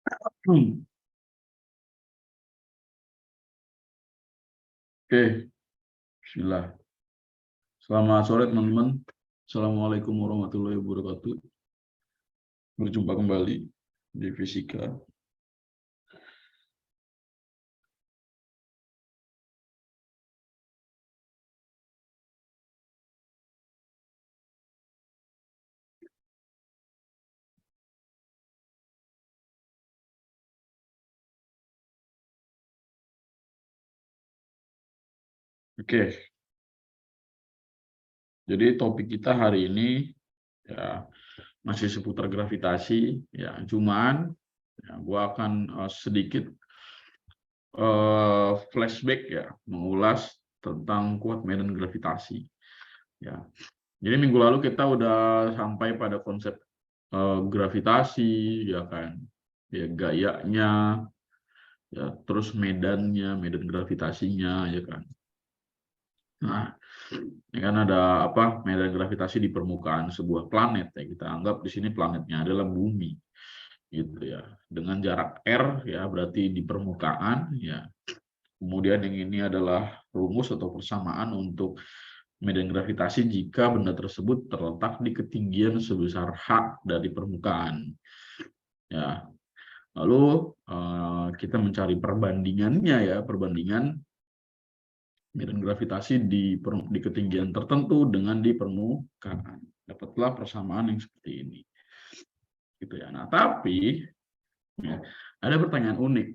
Oke, bismillah. Selamat sore teman-teman. Assalamualaikum warahmatullahi wabarakatuh. Berjumpa kembali di Fisika. Oke, jadi topik kita hari ini ya masih seputar gravitasi ya. Cuman ya, gua akan sedikit flashback ya, mengulas tentang kuat medan gravitasi. Ya, jadi minggu lalu kita udah sampai pada konsep gravitasi, ya kan, ya gayanya, ya terus medan gravitasinya, ya kan. Nah, ini kan ada apa, medan gravitasi di permukaan sebuah planet ya, kita anggap di sini planetnya adalah bumi gitu ya, dengan jarak r ya, berarti di permukaan ya. Kemudian yang ini adalah rumus atau persamaan untuk medan gravitasi jika benda tersebut terletak di ketinggian sebesar h dari permukaan ya. Lalu kita mencari perbandingannya ya, perbandingan medan gravitasi di ketinggian tertentu dengan di permukaan. Dapatlah persamaan yang seperti ini. Gitu ya. Nah, tapi ya, ada pertanyaan unik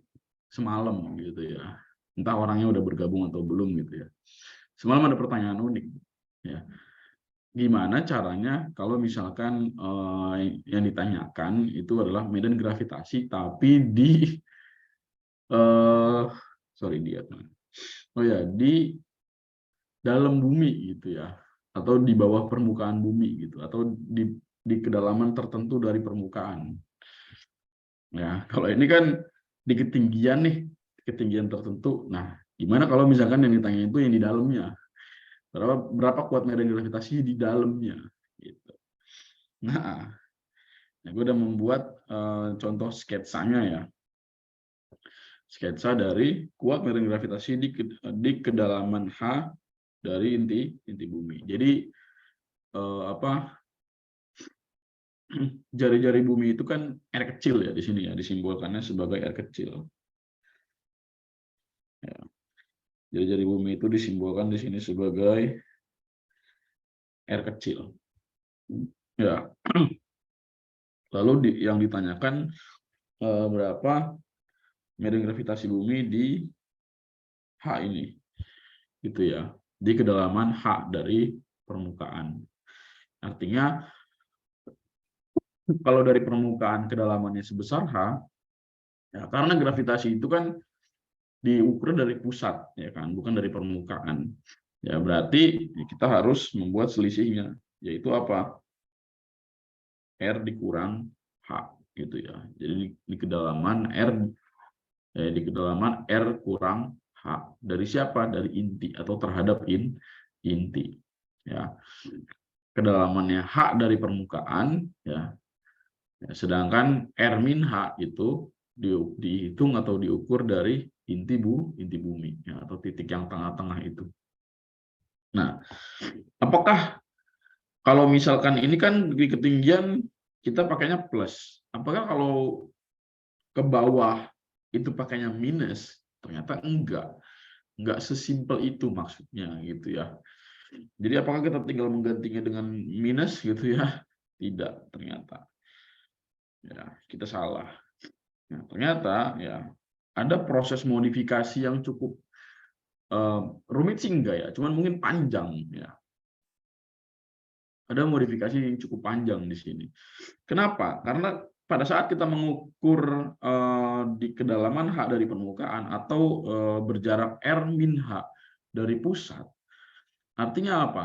semalam gitu ya. Entah orangnya udah bergabung atau belum gitu ya. Semalam ada pertanyaan unik ya. Gimana caranya kalau misalkan yang ditanyakan itu adalah medan gravitasi tapi di sorry dia. Oh ya, di dalam bumi gitu ya, atau di bawah permukaan bumi gitu, atau di kedalaman tertentu dari permukaan. Ya, kalau ini kan di ketinggian nih, ketinggian tertentu. Nah, gimana kalau misalkan yang ditanya itu yang di dalamnya? Berapa kuat medan gravitasi di dalamnya? Gitu. Nah, gue udah membuat contoh sketsanya ya. Sketsa dari kuat medan gravitasi di kedalaman H dari inti bumi. Jadi apa, jari-jari bumi itu kan R kecil ya, di sini ya disimbolkannya sebagai R kecil. Ya. Jari-jari bumi itu disimbolkan di sini sebagai R kecil. Ya. Lalu yang ditanyakan berapa medan gravitasi bumi di H ini, gitu ya, di kedalaman H dari permukaan. Artinya kalau dari permukaan kedalamannya sebesar H, ya, karena gravitasi itu kan diukur dari pusat, ya kan, bukan dari permukaan. Ya berarti kita harus membuat selisihnya, yaitu apa? R dikurang H, gitu ya. Jadi di kedalaman R kurang H dari siapa? Dari inti atau terhadap inti. Ya, kedalamannya H dari permukaan, ya. Sedangkan R min H itu dihitung atau diukur dari inti bumi ya, atau titik yang tengah-tengah itu. Nah, apakah kalau misalkan ini kan di ketinggian kita pakainya plus, apakah kalau ke bawah itu pakainya minus? Ternyata enggak sesimpel itu maksudnya gitu ya. Jadi apakah kita tinggal menggantinya dengan minus gitu ya? Tidak, ternyata. Ya, kita salah. Nah, ternyata ya ada proses modifikasi yang cukup rumit sih enggak ya, cuman mungkin panjang ya. Ada modifikasi yang cukup panjang di sini. Kenapa? Karena pada saat kita mengukur di kedalaman H dari permukaan atau berjarak R min H dari pusat, artinya apa?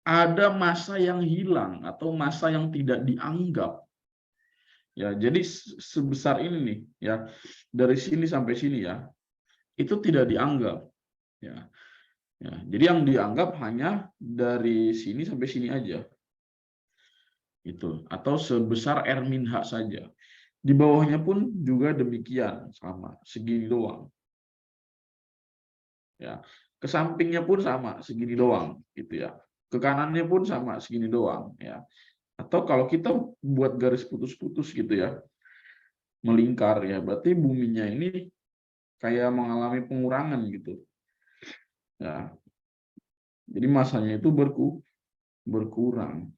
Ada massa yang hilang atau massa yang tidak dianggap. Ya, jadi sebesar ini nih ya, dari sini sampai sini ya, itu tidak dianggap. Ya. Ya, jadi yang dianggap hanya dari sini sampai sini aja. Itu atau sebesar R min H saja. Di bawahnya pun juga demikian, sama, segini doang. Ya, ke sampingnya pun sama, segini doang, gitu ya. Ke kanannya pun sama, segini doang, ya. Atau kalau kita buat garis putus-putus gitu ya, melingkar ya, berarti buminya ini kayak mengalami pengurangan gitu. Ya, jadi masanya itu berkurang.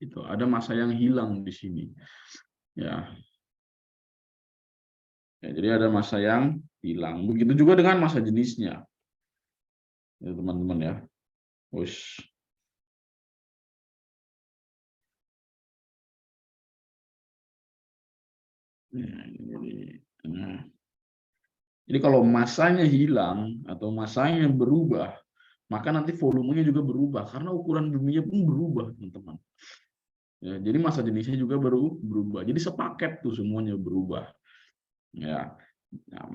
Itu ada masa yang hilang di sini. Ya, ya, jadi ada masa yang hilang. Begitu juga dengan masa jenisnya, ya, teman-teman ya. Ush. Nah, jadi kalau masanya hilang atau masanya berubah, maka nanti volumenya juga berubah karena ukuran buminya pun berubah, teman-teman. Ya, jadi masa jenisnya juga berubah. Jadi sepaket tuh semuanya berubah. Ya, nah,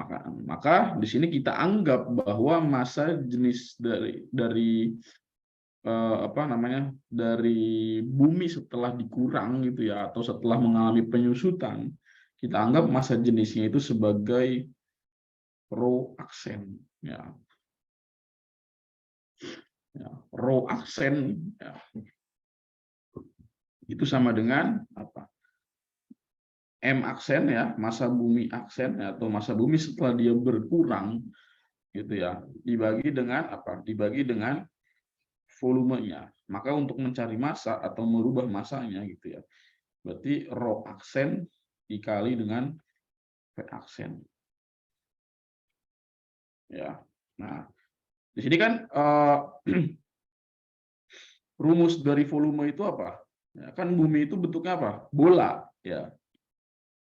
maka di sini kita anggap bahwa masa jenis apa namanya, dari bumi setelah dikurang gitu ya, atau setelah mengalami penyusutan, kita anggap masa jenisnya itu sebagai row aksen. Ya, ya, row aksen ya, itu sama dengan apa? M aksen ya, masa bumi aksen ya, atau masa bumi setelah dia berkurang gitu ya, dibagi dengan apa? Dibagi dengan volumenya. Maka untuk mencari massa atau merubah massanya gitu ya, berarti rho aksen dikali dengan V aksen. Ya. Nah, di sini kan rumus dari volume itu apa? Ya, kan bumi itu bentuknya apa? Bola, ya.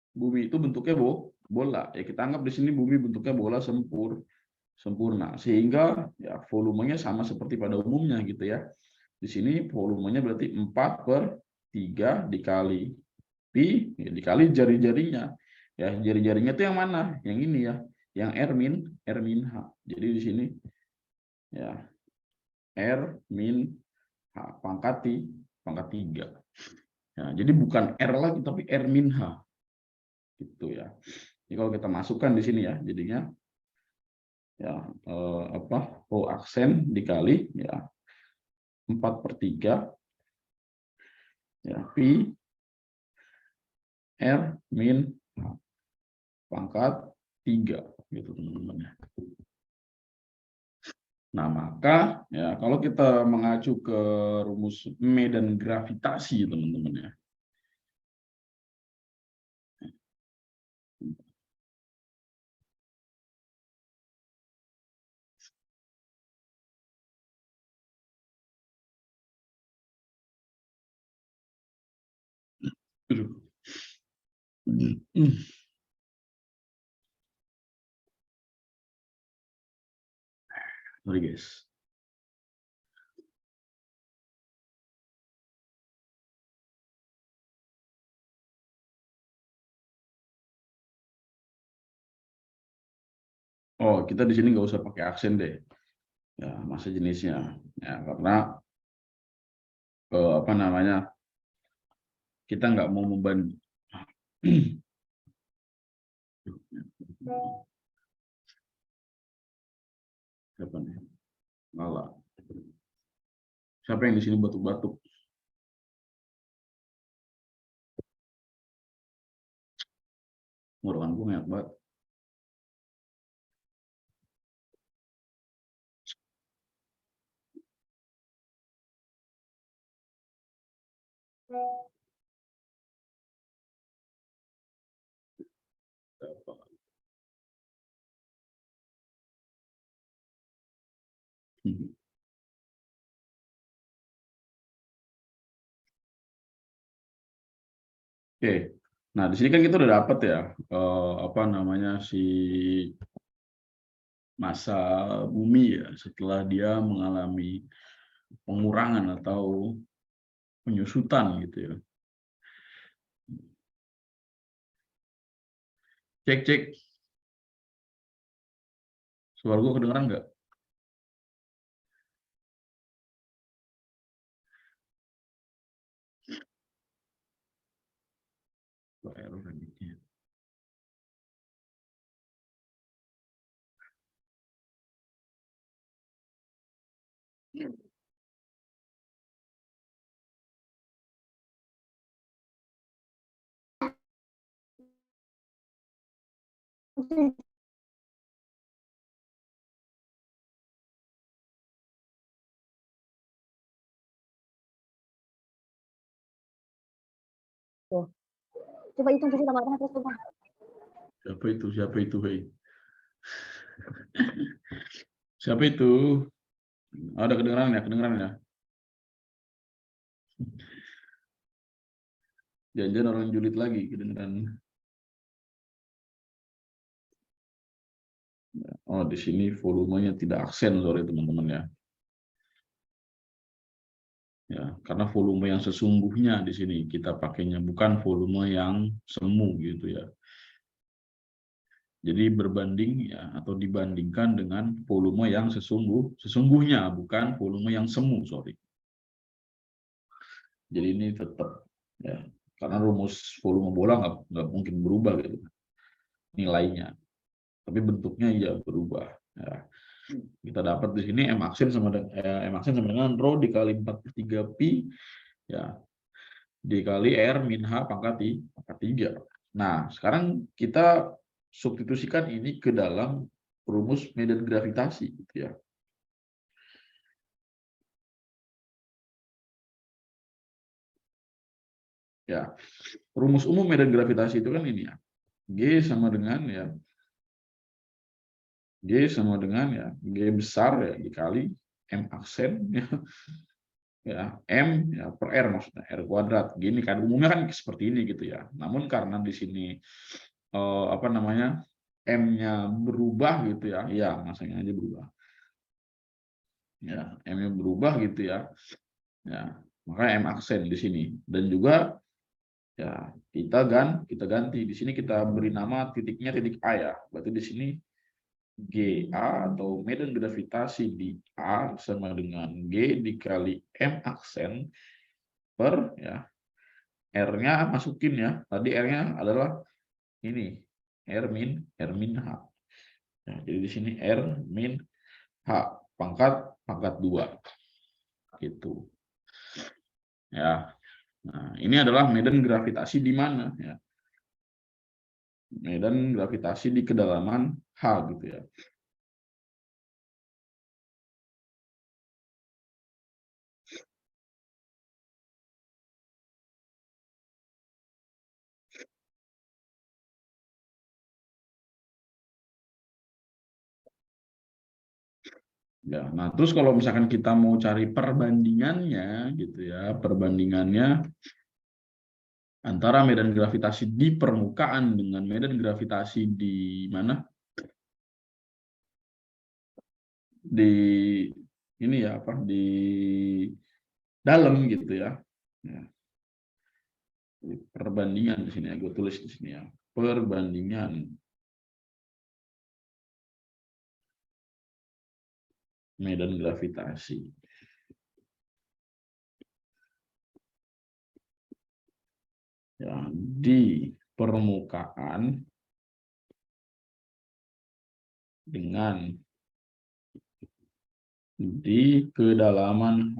Bumi itu bentuknya bola. Ya, kita anggap di sini bumi bentuknya bola sempurna, sehingga ya volumenya sama seperti pada umumnya gitu ya. Di sini volumenya berarti 4/3 dikali pi ya, dikali jari-jarinya. Ya, jari-jarinya itu yang mana? Yang ini ya, yang R min H. Jadi di sini ya R min H pangkat 3. Ya, jadi bukan R lagi tapi R min H. Gitu ya. Jadi kalau kita masukkan di sini ya, jadinya ya rho aksen dikali ya 4/3 ya pi R min H pangkat 3 gitu teman-teman ya. Nah, maka ya kalau kita mengacu ke rumus medan gravitasi teman-teman ya. Aduh. Sorry guys. Oh, kita di sini nggak usah pakai aksen deh. Ya, masa jenisnya. Ya, karena apa namanya? Kita nggak mau membanding. Siapa nih? Lala. Siapa yang di sini batuk-batuk? Ngorokan gue banyak banget. Oke. Nah, di sini kan kita udah dapat ya apa namanya si masa bumi ya setelah dia mengalami pengurangan atau penyusutan gitu ya. Cek cek, suara gue kedengeran nggak? Error limitnya. Tuh. Coba hitung sih lama-lama terus coba. Siapa itu? Siapa itu, hei? Siapa itu? Oh, ada kedengeran ya, kedengeran ya. Jangan-jangan orang julid lagi kedengeran. Oh, di sini volumenya tidak aksen, sorry teman-teman ya. Ya, karena volume yang sesungguhnya di sini kita pakainya bukan volume yang semu gitu ya. Jadi berbanding ya atau dibandingkan dengan volume yang sesungguhnya bukan volume yang semu, sorry. Jadi ini tetap ya karena rumus volume bola nggak mungkin berubah gitu nilainya, tapi bentuknya ya berubah. Ya. Kita dapat di sini M aksen sama dengan rho dikali 43 pi ya dikali R min H pangkat 3. Nah, sekarang kita substitusikan ini ke dalam rumus medan gravitasi gitu ya. Ya, rumus umum medan gravitasi itu kan ini ya. G sama dengan ya G sama dengan ya G besar ya dikali M aksen ya ya M ya per R maksudnya R kuadrat gini kan umumnya kan seperti ini gitu ya. Namun karena di sini apa namanya M-nya berubah gitu ya, ya masanya aja berubah. Ya, M-nya berubah gitu ya. Ya, maka M aksen di sini dan juga ya kita ganti di sini kita beri nama titiknya titik A ya. Berarti di sini GA atau medan gravitasi di A sama dengan G dikali M aksen per ya R-nya masukin ya. Tadi R-nya adalah ini R min H. Ya, jadi di sini R min H pangkat 2 gitu. Ya. Nah, ini adalah medan gravitasi di mana ya? Medan gravitasi di kedalaman H gitu ya. Ya, nah terus kalau misalkan kita mau cari perbandingannya gitu ya, perbandingannya antara medan gravitasi di permukaan dengan medan gravitasi di mana? Di ini ya apa? Di dalam gitu ya. Ya, perbandingan di sini ya, gue tulis di sini ya. Perbandingan medan gravitasi ya, di permukaan dengan di kedalaman H.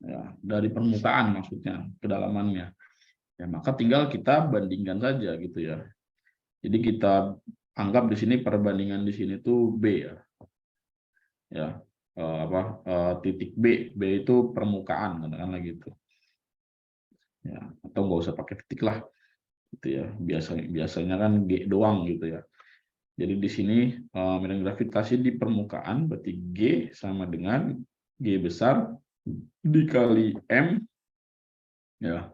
Ya, dari permukaan maksudnya kedalamannya. Ya, maka tinggal kita bandingkan saja gitu ya. Jadi kita anggap di sini perbandingan di sini tuh B ya. Ya, titik B. B itu permukaan katakanlah gitu. Ya, atau nggak usah pakai titik lah gitu ya. Biasanya kan G doang gitu ya. Jadi di sini medan gravitasi di permukaan berarti G sama dengan G besar dikali M ya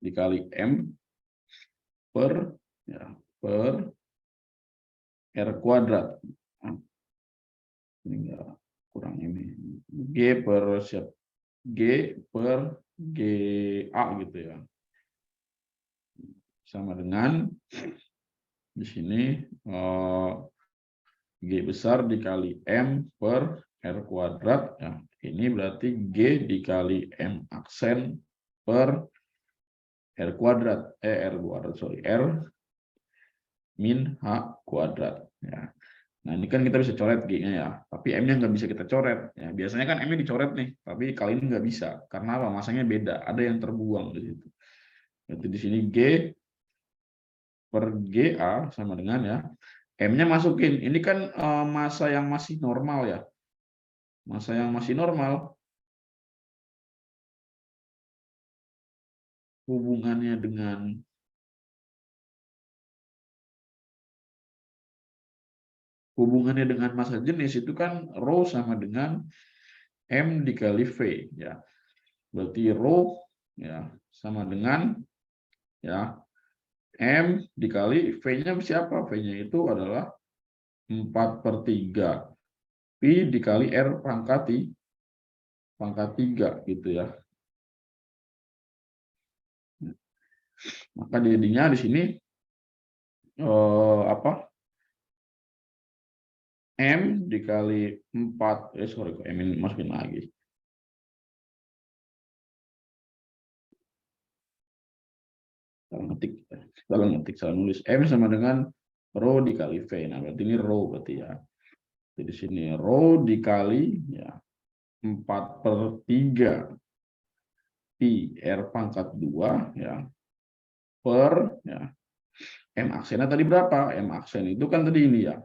dikali M per ya per R kuadrat. Ini enggak kurang ini. G per siap G per GA gitu ya. Sama dengan di sini G besar dikali M per R kuadrat. Ya, ini berarti G dikali M aksen per R kuadrat. R kuadrat, sorry. R min H kuadrat. Ya. Nah, ini kan kita bisa coret G-nya ya. Tapi M-nya nggak bisa kita coret. Ya, biasanya kan M-nya dicoret nih. Tapi kali ini nggak bisa. Karena apa? Masanya beda. Ada yang terbuang di situ. Berarti di sini G per GA sama dengan ya. M-nya masukin. Ini kan massa yang masih normal ya. Massa yang masih normal. Hubungannya dengan massa jenis itu kan rho sama dengan M dikali V ya. Berarti rho ya sama dengan ya M dikali V-nya siapa? V-nya itu adalah 4/3 Pi dikali R pangkat 3 gitu ya. Maka jadinya di sini apa? M dikali 4, sorry, M ini masukin lagi. Salah ngetik, salah nulis. M sama dengan rho dikali V. Nah, berarti ini rho berarti ya. Jadi di sini rho dikali ya 4/3 Pi R pangkat 2 ya per ya M aksennya tadi berapa? M aksen itu kan tadi ini ya.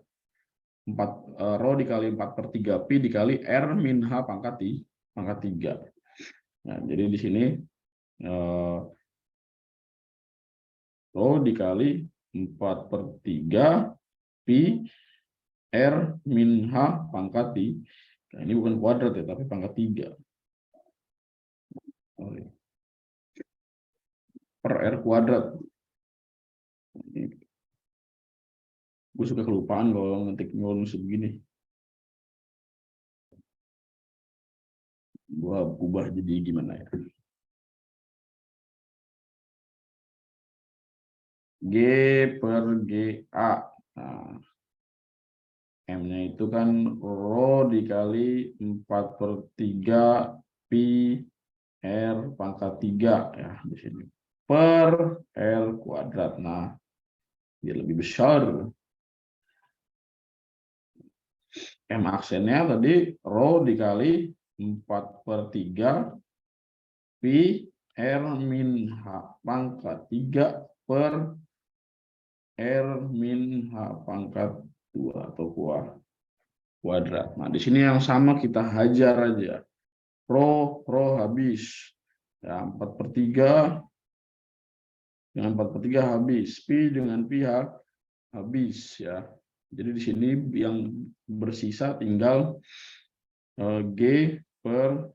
4 rho dikali 4/3 Pi dikali R min H pangkat 3. Nah, jadi di sini rho dikali 4/3 Pi R min H pangkat 3. Nah, ini bukan kuadrat ya, tapi pangkat 3. Per R kuadrat. Gue suka kelupaan kalau ngetik nulis begini. Gue ubah jadi gimana ya? G per GA. Nah, M-nya itu kan rho dikali 4/3 Pi R pangkat 3 ya di sini. Per R kuadrat. Nah, dia lebih besar. M aksennya tadi rho dikali 4/3 Pi R min H pangkat 3 per R min H pangkat 2 atau kuadrat. Nah, di sini yang sama kita hajar aja. Rho habis. Ya, 4/3 dengan 4/3 habis. Pi dengan pi habis ya. Jadi di sini yang bersisa tinggal G per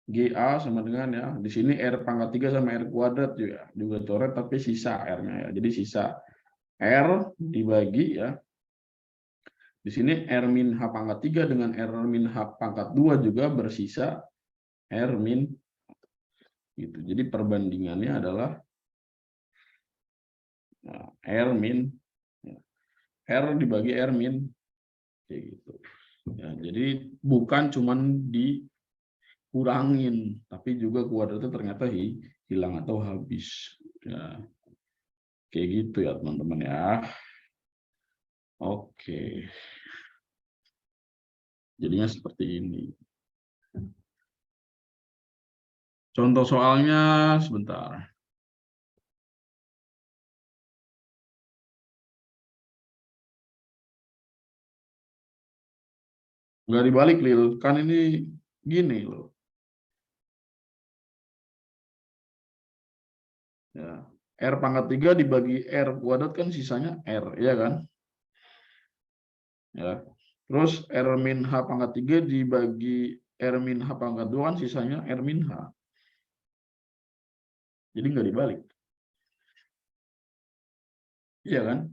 GA sama dengan ya. Di sini R pangkat 3 sama R kuadrat juga coret tapi sisa R-nya ya. Jadi sisa R dibagi ya. Di sini R min H pangkat 3 dengan R min H pangkat 2 juga bersisa R min gitu. Jadi perbandingannya adalah R min R dibagi R min kayak gitu. Ya, jadi bukan cuman dikurangin, tapi juga kuadratnya ternyata hilang atau habis. Ya, kayak gitu ya teman-teman ya. Oke. Jadinya seperti ini. Contoh soalnya sebentar. Nggak dibalik, Lil. Kan ini gini loh. Ya. R pangkat 3 dibagi R kuadrat kan sisanya R, ya kan? Ya. Terus R min H pangkat 3 dibagi R min H pangkat 2 kan sisanya R min H. Jadi nggak dibalik. Iya kan?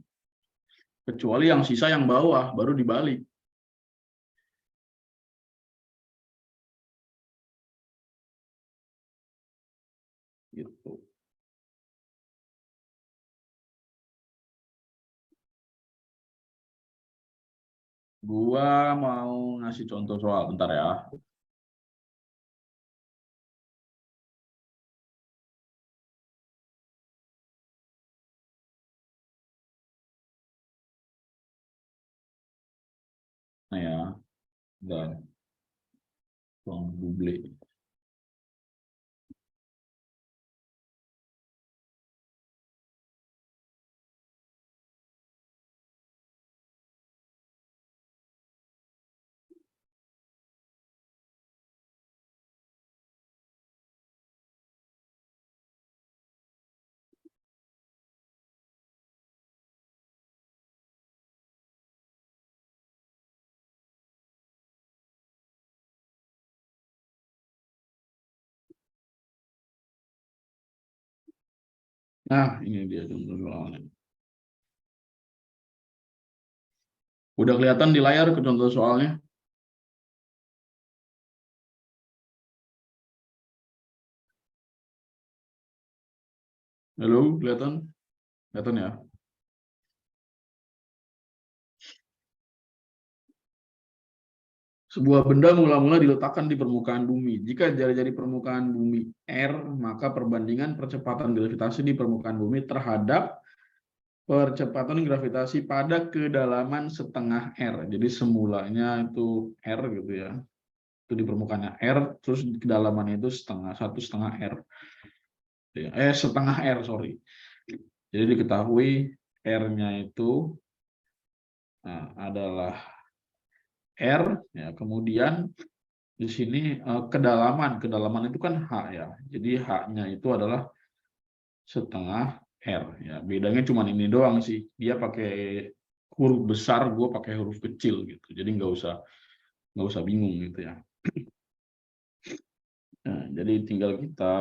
Kecuali yang sisa yang bawah, baru dibalik. Gitu. Gua mau ngasih contoh soal, bentar ya. Nah ya, dan ruang double. Nah, ini dia contoh soalnya. Udah kelihatan di layar ke contoh soalnya? Halo, kelihatan? Kelihatan ya? Sebuah benda mula-mula diletakkan di permukaan bumi. Jika jari-jari permukaan bumi R, maka perbandingan percepatan gravitasi di permukaan bumi terhadap percepatan gravitasi pada kedalaman setengah R. Jadi semulanya itu R gitu ya. Itu di permukaannya R, terus kedalamannya itu setengah R. Setengah R, sorry. Jadi diketahui R-nya itu adalah R, ya, kemudian di sini kedalaman itu kan H ya. Jadi H-nya itu adalah setengah R ya. Bedanya cuma ini doang sih. Dia pakai huruf besar, gue pakai huruf kecil gitu. Jadi nggak usah bingung gitu ya. Nah, jadi tinggal kita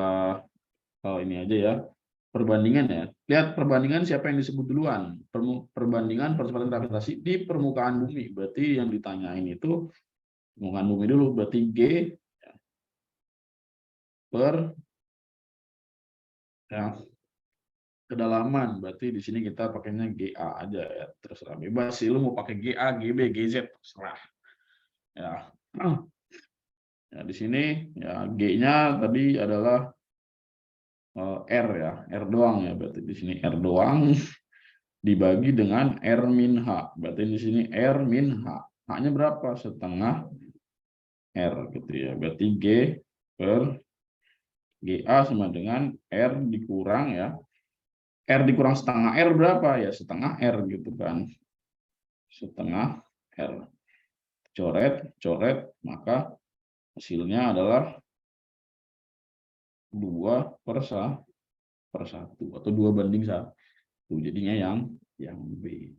ini aja ya. Perbandingan ya. Lihat perbandingan siapa yang disebut duluan. Perbandingan percepatan gravitasi di permukaan bumi. Berarti yang ditanyain itu permukaan bumi dulu. Berarti G per ya, kedalaman. Berarti di sini kita pakainya GA aja ya. Terserah bebas sih. Lu mau pakai GA, GB, GZ terserah. Ya. Ya di sini ya G-nya tadi adalah R ya. R doang ya. Berarti di sini R doang dibagi dengan R min H. Berarti di sini R min H. H-nya berapa? Setengah R gitu ya. Berarti G per GA sama dengan R dikurang ya. R dikurang setengah R berapa? Ya setengah R gitu kan. Setengah R. Coret, maka hasilnya adalah 2/1 atau 2/1. Jadinya yang B.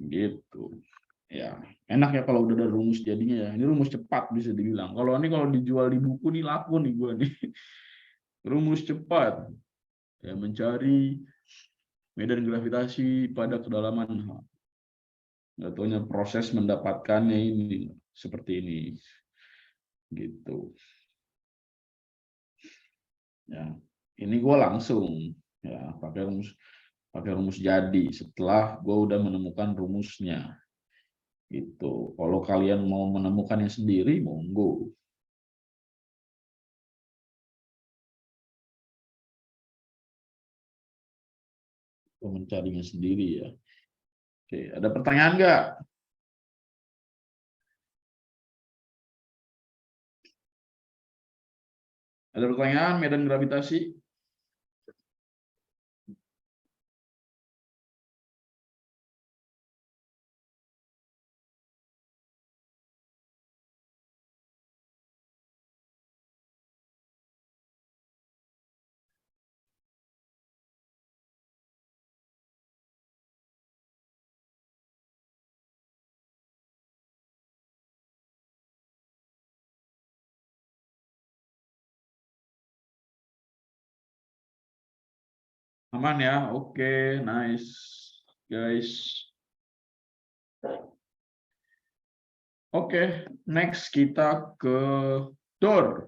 Gitu. Ya, enak ya kalau udah ada rumus jadinya ya. Ini rumus cepat bisa dibilang. Kalau dijual di buku nih laku nih gua nih. Rumus cepat. Ya, mencari medan gravitasi pada kedalaman H. Nggak taunya proses mendapatkannya ini seperti ini. Gitu. Ya, ini gue langsung ya pakai rumus jadi setelah gue udah menemukan rumusnya. Itu. Kalau kalian mau menemukannya sendiri, monggo. Mencarinya sendiri ya. Oke, ada pertanyaan nggak? Ada pertanyaan medan gravitasi? Aman ya? Oke, nice. Guys. Oke, next kita ke DOR.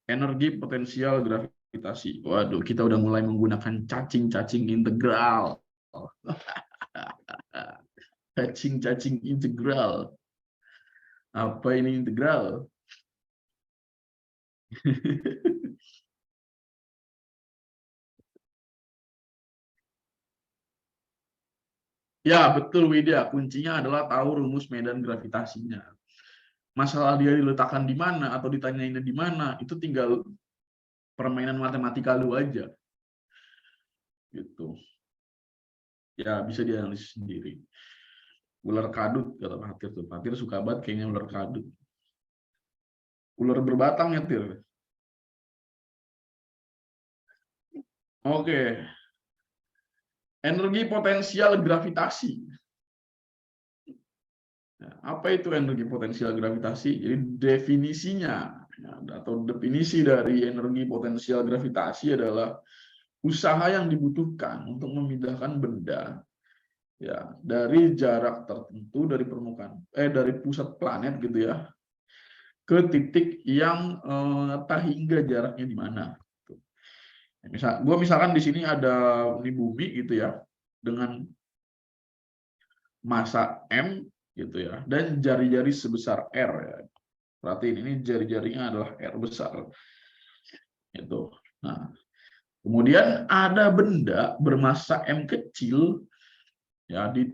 Energi potensial gravitasi. Waduh, kita udah mulai menggunakan cacing-cacing integral. cacing integral. Apa ini integral? Ya, betul Widya. Kuncinya adalah tahu rumus medan gravitasinya. Masalah dia diletakkan di mana atau ditanyainnya di mana, itu tinggal permainan matematika lu aja. Gitu. Ya, bisa dianalisis sendiri. Ular kadut, kata Pak Hatir tuh. Pak Hatir suka banget kayaknya ular kadut. Ular berbatang ya, Tir. Oke. Energi potensial gravitasi. Apa itu energi potensial gravitasi? Jadi definisinya atau definisi dari energi potensial gravitasi adalah usaha yang dibutuhkan untuk memindahkan benda ya dari jarak tertentu dari permukaan dari pusat planet gitu ya ke titik yang tak hingga jaraknya di mana. Misalkan di sini ada ini bumi gitu ya dengan massa m gitu ya dan jari-jari sebesar r ya. Perhatiin ini jari-jarinya adalah r besar itu. Nah, kemudian ada benda bermassa m kecil ya di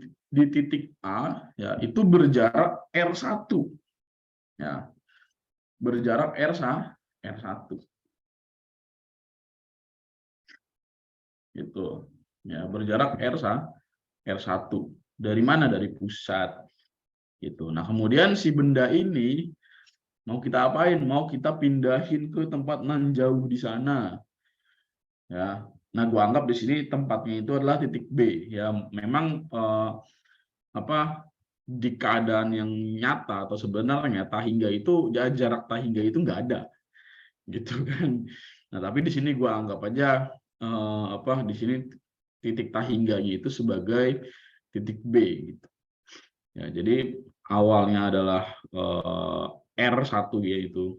titik A ya itu berjarak r1 ya. Berjarak r1 gitu. Ya, berjarak r1 dari mana? Dari pusat gitu. Nah, kemudian si benda ini mau kita apain? Mau kita pindahin ke tempat nan jauh di sana. Ya. Nah, gua anggap di sini tempatnya itu adalah titik B. Ya, memang di keadaan yang nyata atau sebenarnya tahingga itu jarak tahingga itu nggak ada, gitu kan. Nah, tapi di sini gua anggap aja di sini titik tahingganya itu sebagai titik B, gitu. Ya, jadi awalnya adalah R1 yaitu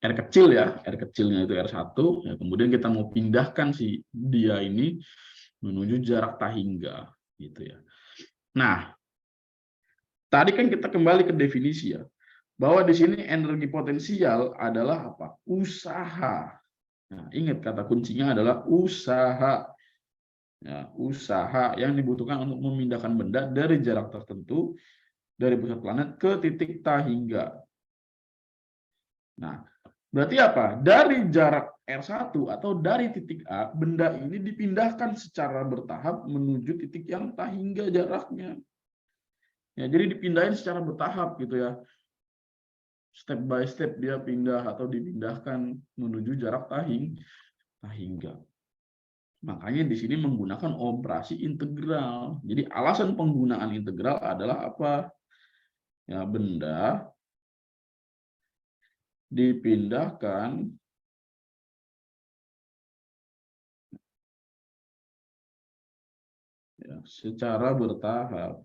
R kecil ya, R kecilnya itu R1 ya, kemudian kita mau pindahkan si dia ini menuju jarak tahingga gitu ya. Nah, tadi kan kita kembali ke definisi ya, bahwa di sini energi potensial adalah apa? Usaha. Nah, ingat kata kuncinya adalah usaha. Ya, usaha yang dibutuhkan untuk memindahkan benda dari jarak tertentu dari pusat planet ke titik tahingga. Nah, berarti apa? Dari jarak R1 atau dari titik A, benda ini dipindahkan secara bertahap menuju titik yang tahingga jaraknya. Ya, jadi dipindahin secara bertahap gitu ya. Step by step dia pindah atau dipindahkan menuju jarak tahingga. Makanya di sini menggunakan operasi integral. Jadi alasan penggunaan integral adalah apa? Ya, benda dipindahkan ya, secara bertahap.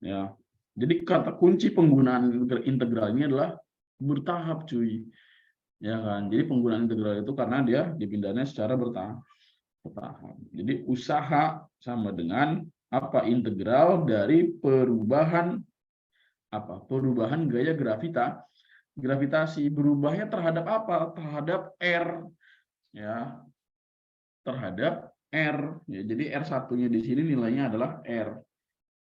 Ya, jadi kata kunci penggunaan integral ini adalah bertahap, cuy. Ya kan? Jadi penggunaan integral itu karena dia dipindahnya secara bertahap. Jadi usaha sama dengan apa? Integral dari perubahan apa? Perubahan gaya gravitasi. Berubahnya terhadap apa? Terhadap R ya. Terhadap R ya. Jadi R1-nya di sini nilainya adalah R.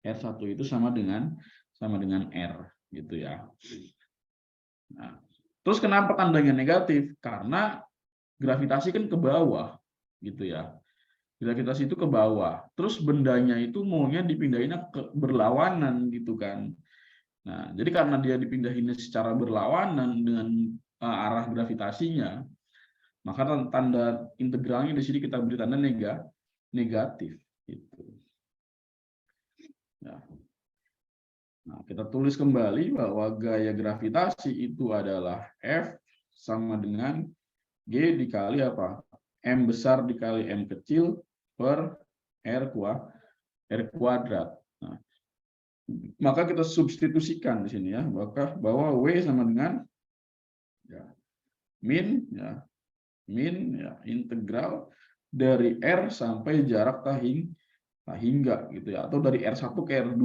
R1 itu sama dengan R gitu ya. Nah, terus kenapa tandanya negatif? Karena gravitasi kan ke bawah gitu ya. Gravitasi itu ke bawah. Terus bendanya itu maunya dipindahinnya ke berlawanan gitu kan. Nah, jadi karena dia dipindahinnya secara berlawanan dengan arah gravitasinya, maka tanda integralnya di sini kita beri tanda negatif gitu. Ya. Nah, kita tulis kembali bahwa gaya gravitasi itu adalah F sama dengan G dikali apa? M besar dikali M kecil per R kuadrat. Nah, maka kita substitusikan di sini ya, bahwa W sama dengan ya, min ya, min ya integral dari R sampai jarak tahingga gitu ya, atau dari R1 ke R2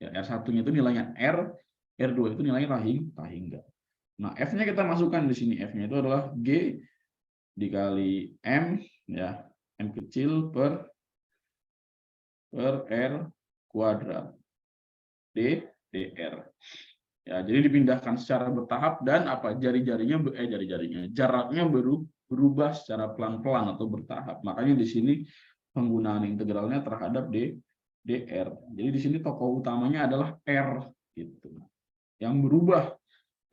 ya. R1-nya itu nilainya R, R2 itu nilainya tahingga. Nah, F-nya kita masukkan di sini. F-nya itu adalah G dikali M ya, M kecil per R kuadrat dr. Ya, jadi dipindahkan secara bertahap dan apa jaraknya berubah secara pelan-pelan atau bertahap. Makanya di sini penggunaan integralnya terhadap dr. Jadi di sini tokoh utamanya adalah R gitu. Yang berubah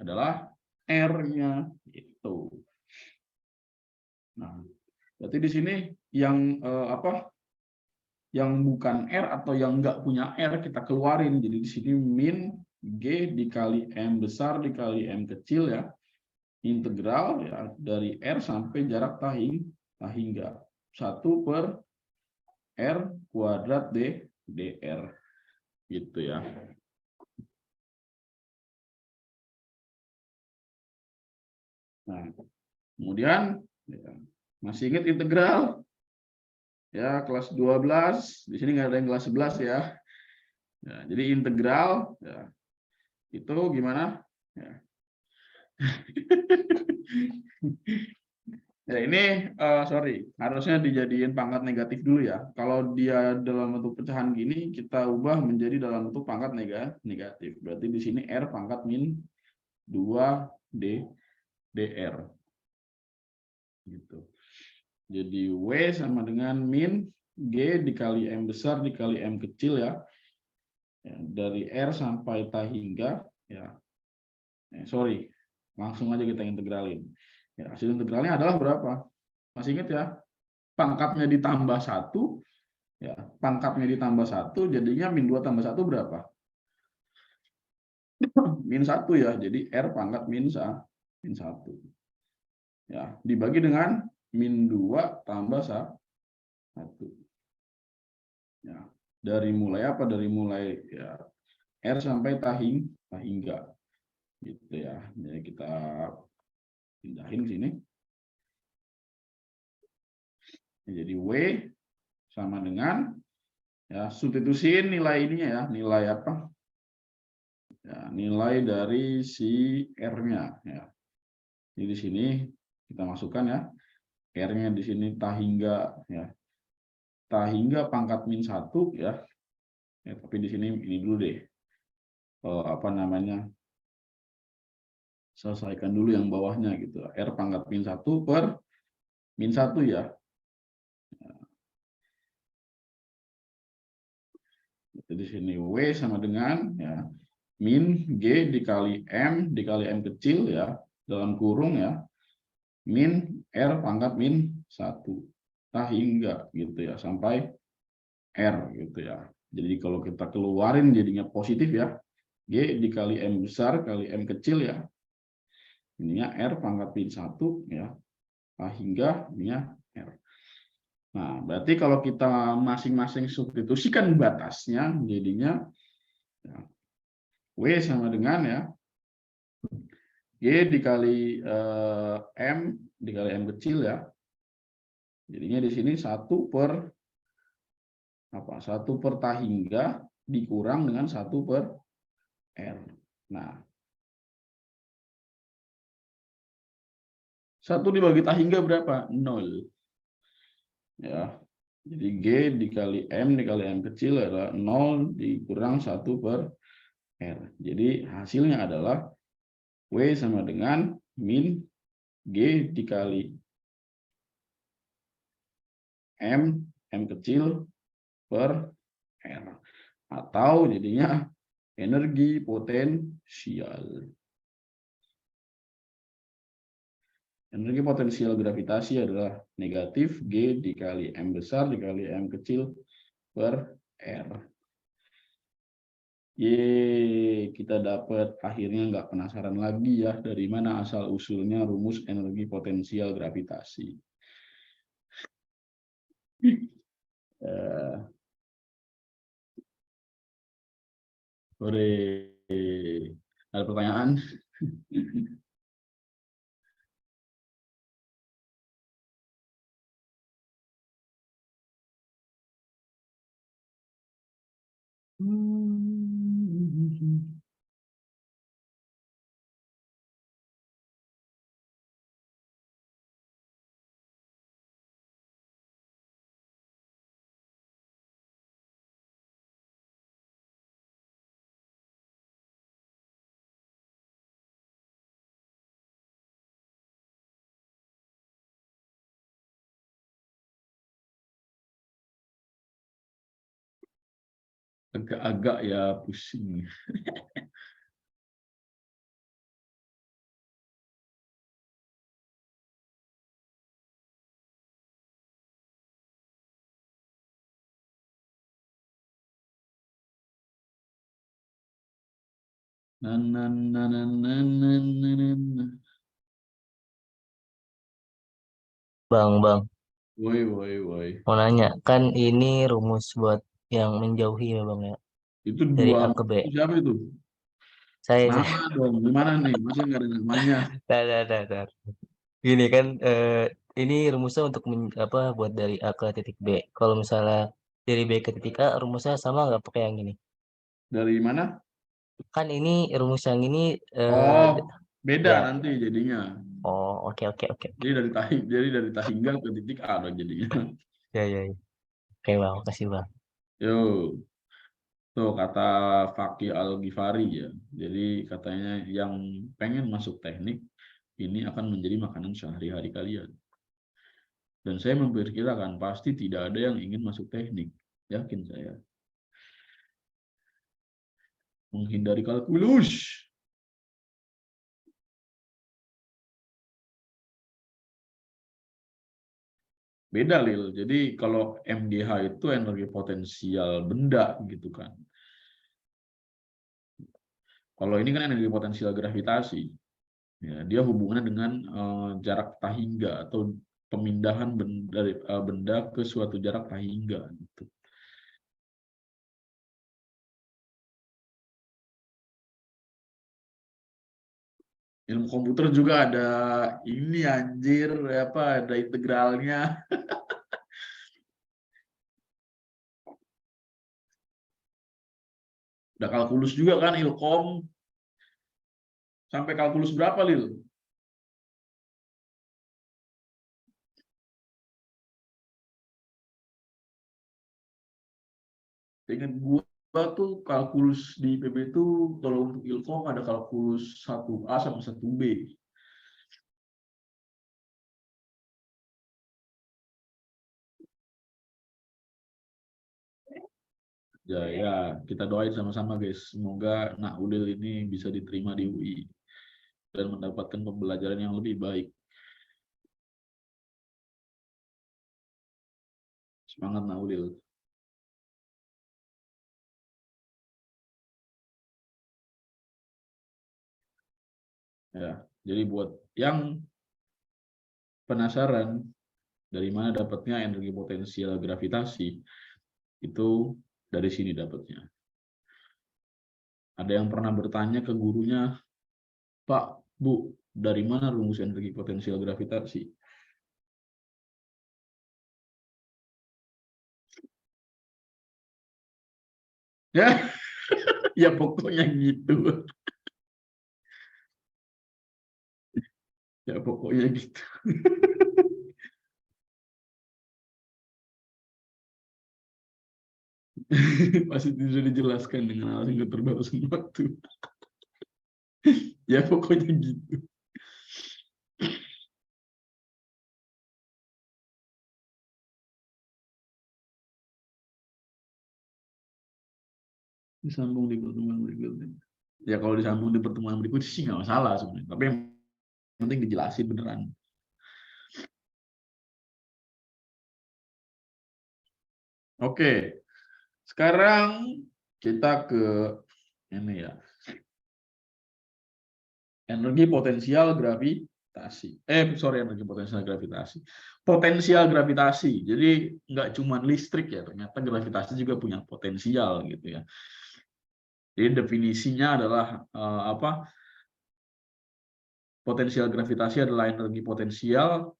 adalah R-nya itu. Nah, berarti di sini yang yang bukan R atau yang nggak punya R kita keluarin. Jadi di sini min G dikali M besar dikali M kecil ya, integral ya dari R sampai jarak tahingga 1 per R kuadrat dr gitu ya. Nah, kemudian ya, masih ingat integral ya kelas 12, di sini nggak ada yang kelas 11 ya. Ya, jadi integral ya, itu gimana? Ya. Ya ini sorry, harusnya dijadiin pangkat negatif dulu ya. Kalau dia dalam bentuk pecahan gini, kita ubah menjadi dalam bentuk pangkat negatif. Berarti di sini R pangkat min 2 dr. Gitu. Jadi W sama dengan min G dikali M besar dikali M kecil ya. Ya, dari R sampai tahingga ya. Sorry, langsung aja kita integralin. Ya, hasil integralnya adalah berapa? Masih ingat ya? Pangkatnya ditambah 1, ya, pangkatnya ditambah 1, jadinya min 2 tambah 1 berapa? Min 1 ya, jadi R pangkat min 1. Ya, dibagi dengan min 2 tambah 1. Ya, dari mulai apa? Dari mulai ya, R sampai tahingga. Gitu ya. Jadi kita pindahin sini. Jadi W sama dengan ya substitusiin nilai ininya ya, nilai apa? Ya, nilai dari si R-nya ya. Jadi di sini kita masukkan ya. R-nya di sini tahingga ya. Tahingga pangkat min 1 ya. Ya, tapi di sini ini dulu deh. Apa namanya? Selesaikan dulu yang bawahnya gitu. R pangkat min 1 per min 1 ya. Jadi di sini W sama dengan ya min G dikali M kecil ya dalam kurung ya min R pangkat min 1 tahingga gitu ya sampai R gitu ya. Jadi kalau kita keluarin jadinya positif ya. G dikali M besar kali M kecil ya. Ininya R pangkat min 1 ya. Tahingga ininya R. Nah, berarti kalau kita masing-masing substitusikan batasnya, jadinya ya, W sama dengan ya G dikali M dikali M kecil ya. Jadinya di sini 1 per apa? 1 per tahingga dikurang dengan 1 per R. Nah, 1 dibagi tahingga berapa? 0. Ya. Jadi G dikali M kecil adalah 0 dikurang 1 per R. Jadi hasilnya adalah W sama dengan min G dikali M kecil per R. Atau jadinya energi potensial. Energi potensial gravitasi adalah negatif G dikali M besar dikali M kecil per R. Kita dapat akhirnya nggak penasaran lagi ya dari mana asal usulnya rumus energi potensial gravitasi. Ada pertanyaan? Agak-agak ya pusing. Bang, Woi, woi, woi. mau nanya, kan ini rumus buat yang menjauhi ya Bang ya, Itu dari dua A ke B. siapa itu? Saya, Nama dong, gimana nih? Masa nggak ada namanya? dar. Gini kan, ini rumusnya untuk buat dari A ke titik B. Kalau misalnya dari B ke titik A, rumusnya sama nggak pakai yang ini? Dari mana? Kan ini rumus yang ini, Oh, beda ya. nanti jadinya. Oh, oke. Jadi dari Tahingga ke titik A dong jadinya. Ya. Oke Bang, makasih Bang. Yo, tuh kata Fakih Al-Ghifari ya. Jadi katanya yang pengen masuk teknik ini akan menjadi makanan sehari-hari kalian. Dan saya memperkirakan pasti tidak ada yang ingin masuk teknik. Yakin saya. Menghindari kalkulus. Beda, Lil. Jadi kalau MGH itu energi potensial benda gitu kan. Kalau ini kan energi potensial gravitasi. Ya, dia hubungannya dengan jarak tahingga atau pemindahan benda ke suatu jarak tahingga gitu. Ilmu komputer juga ada ini anjir apa ada integralnya. Ada kalkulus juga kan ilkom. Sampai kalkulus berapa, Lil? Dengan gua tuh kalkulus di IPB itu kalau untuk ilkom ada kalkulus 1A sama 1B. Ya, kita doain sama-sama guys. Semoga Nak Udil ini bisa diterima di UI dan mendapatkan pembelajaran yang lebih baik. Semangat Nak Udil. Ya, jadi buat yang penasaran dari mana dapatnya energi potensial gravitasi, itu dari sini dapatnya. Ada yang pernah bertanya ke gurunya, Pak, Bu, dari mana rumus energi potensial gravitasi? Ya, ya pokoknya gitu. Ya pokoknya gitu. Pasti sudah dijelaskan dengan alasan keterbatasan waktu. Ya pokoknya gitu. Disambung di pertemuan berikutnya. Ya kalau disambung di pertemuan berikutnya sih nggak masalah sebenarnya. Tapi yang penting dijelasin beneran. Oke, sekarang kita ke ini ya. Energi potensial gravitasi. Energi potensial gravitasi. Potensial gravitasi. Jadi nggak cuma listrik ya, ternyata gravitasi juga punya potensial gitu ya. Jadi definisinya adalah apa? Potensial gravitasi adalah energi potensial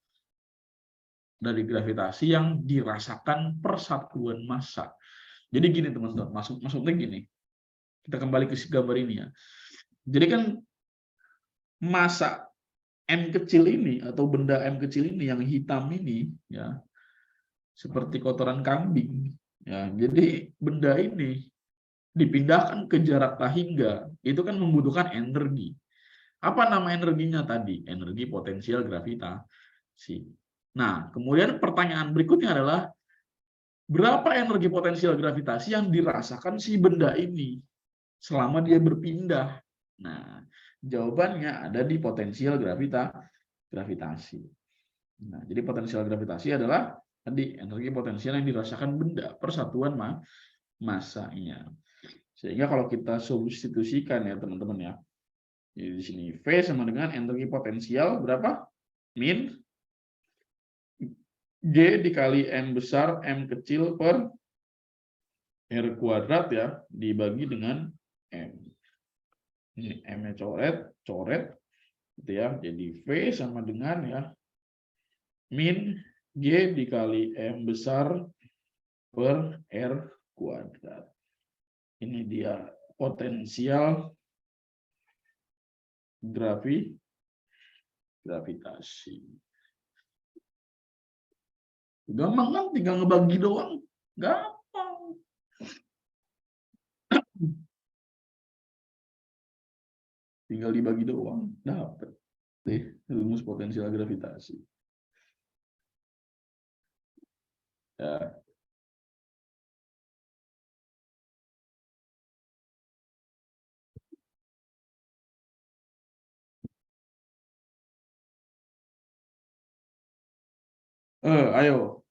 dari gravitasi yang dirasakan persatuan massa Jadi gini teman-teman, maksudnya gini. Kita kembali ke gambar ini ya. Jadi kan massa M kecil ini atau benda M kecil ini yang hitam ini ya seperti kotoran kambing ya. Jadi benda ini dipindahkan ke jarak hingga itu kan membutuhkan energi. Apa nama energinya tadi? Energi potensial gravitasi. Nah, kemudian pertanyaan berikutnya adalah berapa energi potensial gravitasi yang dirasakan si benda ini selama dia berpindah? Nah, jawabannya ada di potensial gravitasi. Nah, jadi potensial gravitasi adalah tadi energi potensial yang dirasakan benda per satuan massanya. Sehingga kalau kita substitusikan ya teman-teman ya, jadi di sini V sama dengan energi potensial berapa? Min G dikali M besar M kecil per R kuadrat ya, dibagi dengan M. Ini M-nya coret gitu ya. Jadi V sama dengan ya min G dikali M besar per R kuadrat. Ini dia potensial gravitasi. Gampang kan, tinggal ngebagi doang. Gampang. Tinggal dibagi doang, dapat. Rumus potensial gravitasi. Ya. Ayo.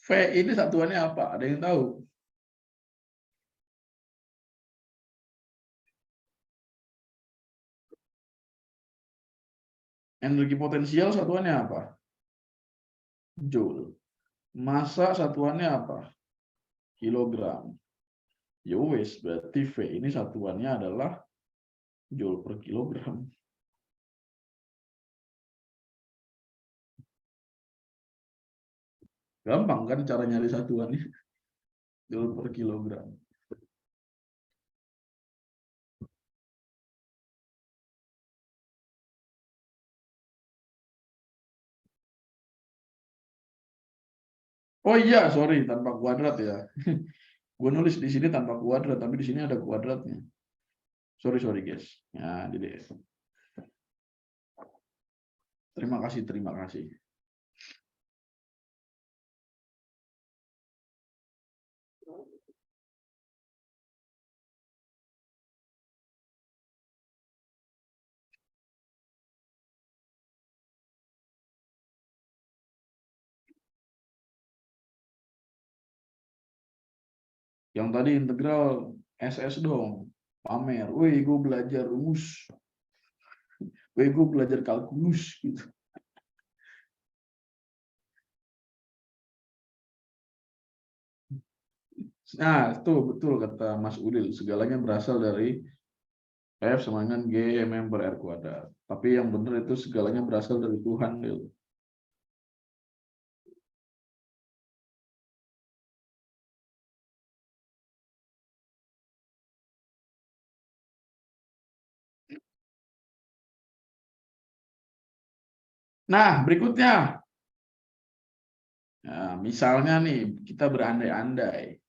V ini satuannya apa? Ada yang tahu? Energi potensial satuannya apa? Joule. Massa satuannya apa? Kilogram. Ya wes, berarti V ini satuannya adalah Joule per kilogram. Gampang kan cara nyari satuannya? Joule per kilogram. Oh iya, sorry, tanpa kuadrat ya. Gue nulis di sini tanpa kuadrat, tapi di sini ada kuadratnya. Sorry guys. Ya, jadi terima kasih. Yang tadi integral SS dong, pamer. Wih, gue belajar rumus. Wih, gue belajar kalkulus gitu. Nah, itu betul kata Mas Udil. Segalanya berasal dari F sama dengan G MM per R kuadrat. Tapi yang benar itu segalanya berasal dari Tuhan. Dil. Nah, berikutnya. Nah, misalnya nih, kita berandai-andai.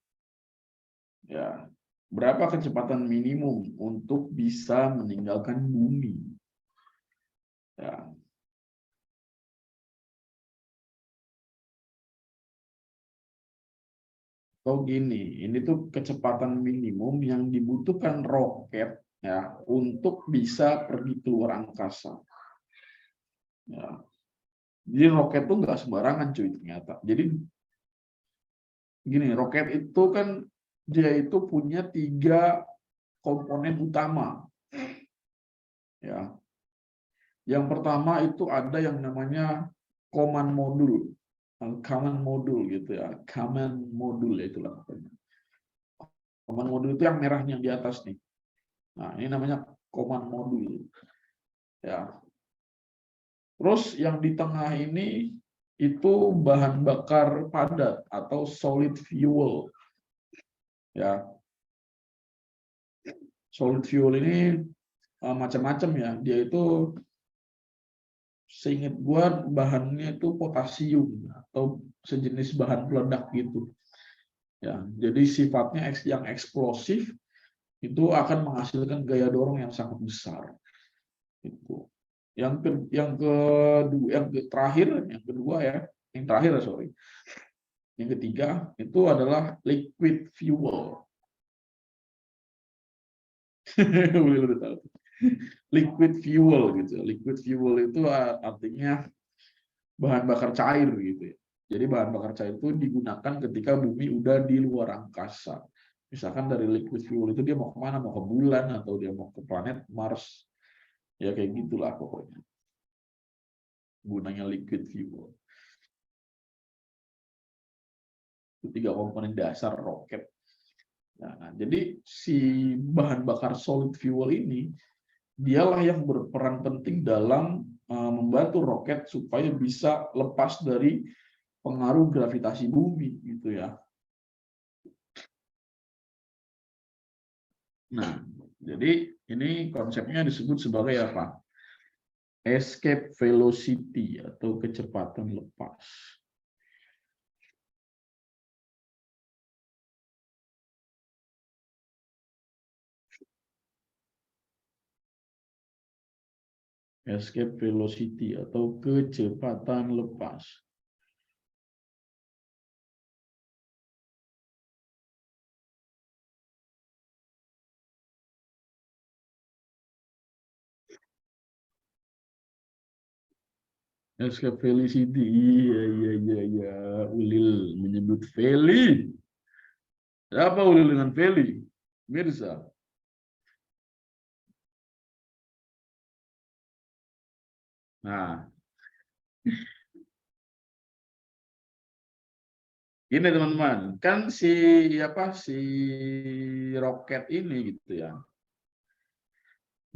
Ya, berapa kecepatan minimum untuk bisa meninggalkan bumi? Ya. Atau gini, ini tuh kecepatan minimum yang dibutuhkan roket ya untuk bisa pergi keluar angkasa. Ya. Jadi roket tuh nggak sembarangan cuy ternyata. Jadi gini, roket itu kan dia itu punya 3 komponen utama. Ya. Yang pertama itu ada yang namanya command modul. Command modul gitu ya. Command modul ya itulah. Command modul itu yang merahnya di atas nih. Nah, ini namanya command modul. Ya. Terus yang di tengah ini itu bahan bakar padat atau solid fuel. Ya, solid fuel ini macam-macam ya. Dia itu seingat gua bahannya itu potasium atau sejenis bahan peledak gitu. Ya, jadi sifatnya yang eksplosif itu akan menghasilkan gaya dorong yang sangat besar. Itu. Yang kedua ya, yang terakhir sorry. Yang ketiga itu adalah liquid fuel. Udah tahu. Liquid fuel gitu. Liquid fuel itu artinya bahan bakar cair gitu ya. Jadi bahan bakar cair itu digunakan ketika bumi udah di luar angkasa. Misalkan dari liquid fuel itu dia mau kemana? Mau ke bulan atau dia mau ke planet Mars. Ya kayak gitulah pokoknya. Gunanya liquid fuel. Itu 3 komponen dasar roket. Nah, jadi si bahan bakar solid fuel ini dialah yang berperan penting dalam membantu roket supaya bisa lepas dari pengaruh gravitasi bumi gitu ya. Nah, jadi ini konsepnya disebut sebagai apa? Escape velocity atau kecepatan lepas. Escape velocity atau kecepatan lepas. Escape velocity, iya. Ulil menyebut Feli. Siapa Ulil dengan Feli? Mirza. Nah, ini teman-teman, kan si roket ini gitu ya.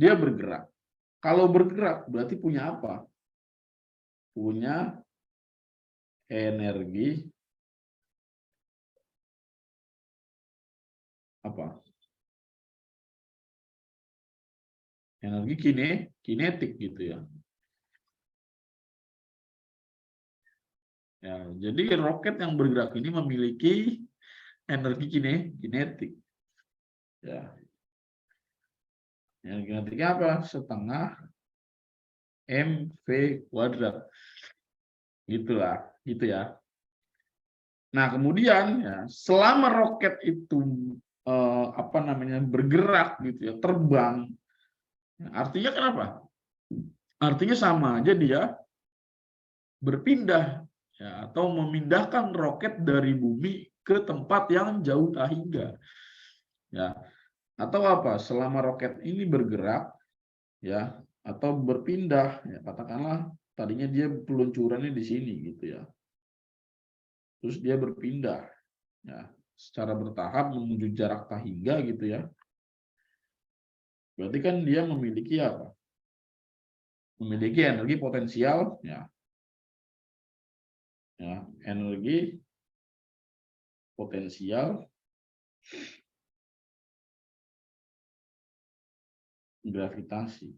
Dia bergerak. Kalau bergerak berarti punya apa? Punya energi apa? Energi kinetik gitu ya. Ya, jadi roket yang bergerak ini memiliki energi kinetik. Ya. Energi kinetiknya apa? Setengah mv kuadrat. Gitulah, gitu ya. Nah, kemudian ya, selama roket itu bergerak gitu ya, terbang. Artinya kenapa? Artinya sama aja dia berpindah ya, atau memindahkan roket dari bumi ke tempat yang jauh hingga. Ya, atau apa? Selama roket ini bergerak ya atau berpindah ya, katakanlah tadinya dia peluncurannya di sini gitu ya. Terus dia berpindah ya secara bertahap menuju jarak tak hingga gitu ya. Berarti kan dia memiliki apa? Memiliki energi potensial ya. Ya, energi potensial gravitasi.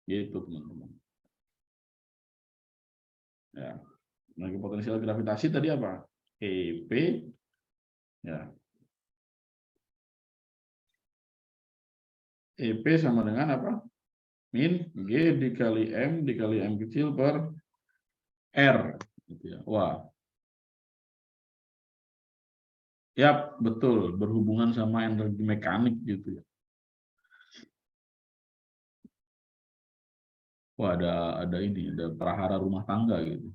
Gitu teman-teman. Ya, energi potensial gravitasi tadi apa? EP ya. EP sama dengan apa? Min G dikali M kecil per R gitu ya. Wah. Ya, betul, berhubungan sama energi mekanik gitu ya. Wah, ada ini, ada prahara rumah tangga gitu.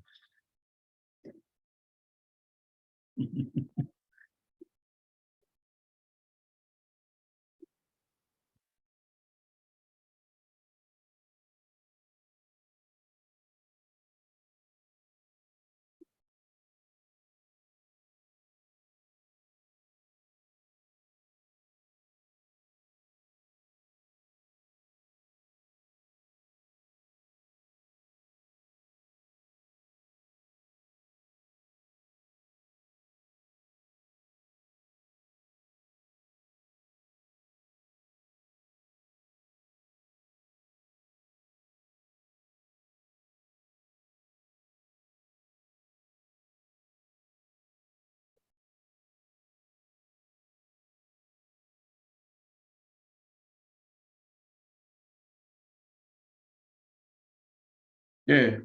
Oke.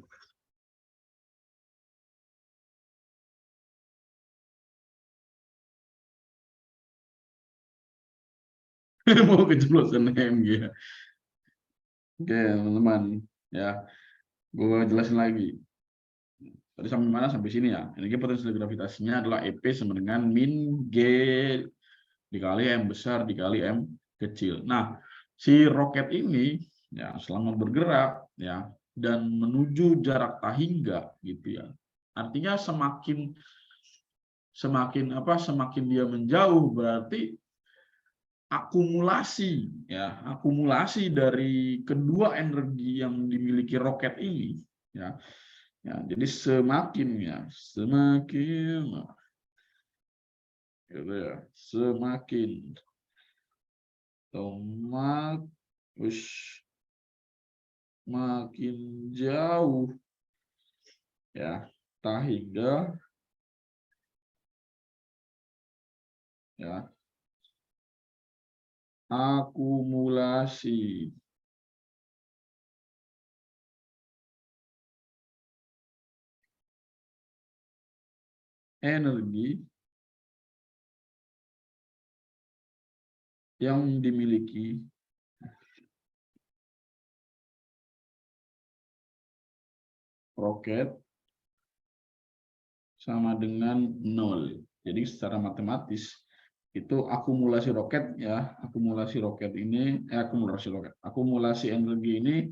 Mau kejeblosan MG. Oke, teman-teman. Ya, gue jelasin lagi. Tadi sampai mana? Sampai sini ya. Energi potensial gravitasinya adalah EP sama dengan min G dikali M besar dikali M kecil. Nah, si roket ini ya selama bergerak ya dan menuju jarak tahingga gitu ya. Artinya semakin dia menjauh berarti akumulasi dari kedua energi yang dimiliki roket ini ya. Ya, jadi semakin gitu ya, semakin makin jauh ya tahingga ya akumulasi energi yang dimiliki roket sama dengan 0. Jadi secara matematis itu akumulasi roket akumulasi energi ini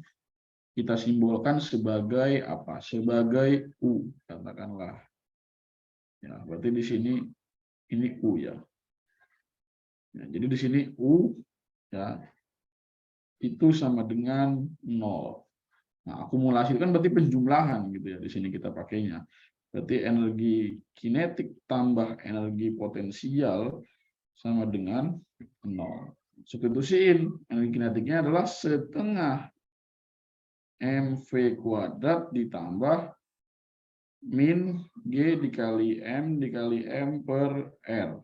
kita simbolkan sebagai apa? Sebagai U, katakanlah. Ya, berarti di sini ini U ya. Ya, jadi di sini U ya itu sama dengan 0. Nah, akumulasi itu kan berarti penjumlahan gitu ya. Di sini kita pakainya. Berarti energi kinetik tambah energi potensial sama dengan 0. Substitusiin, energi kinetiknya adalah setengah mv kuadrat ditambah min G dikali M per R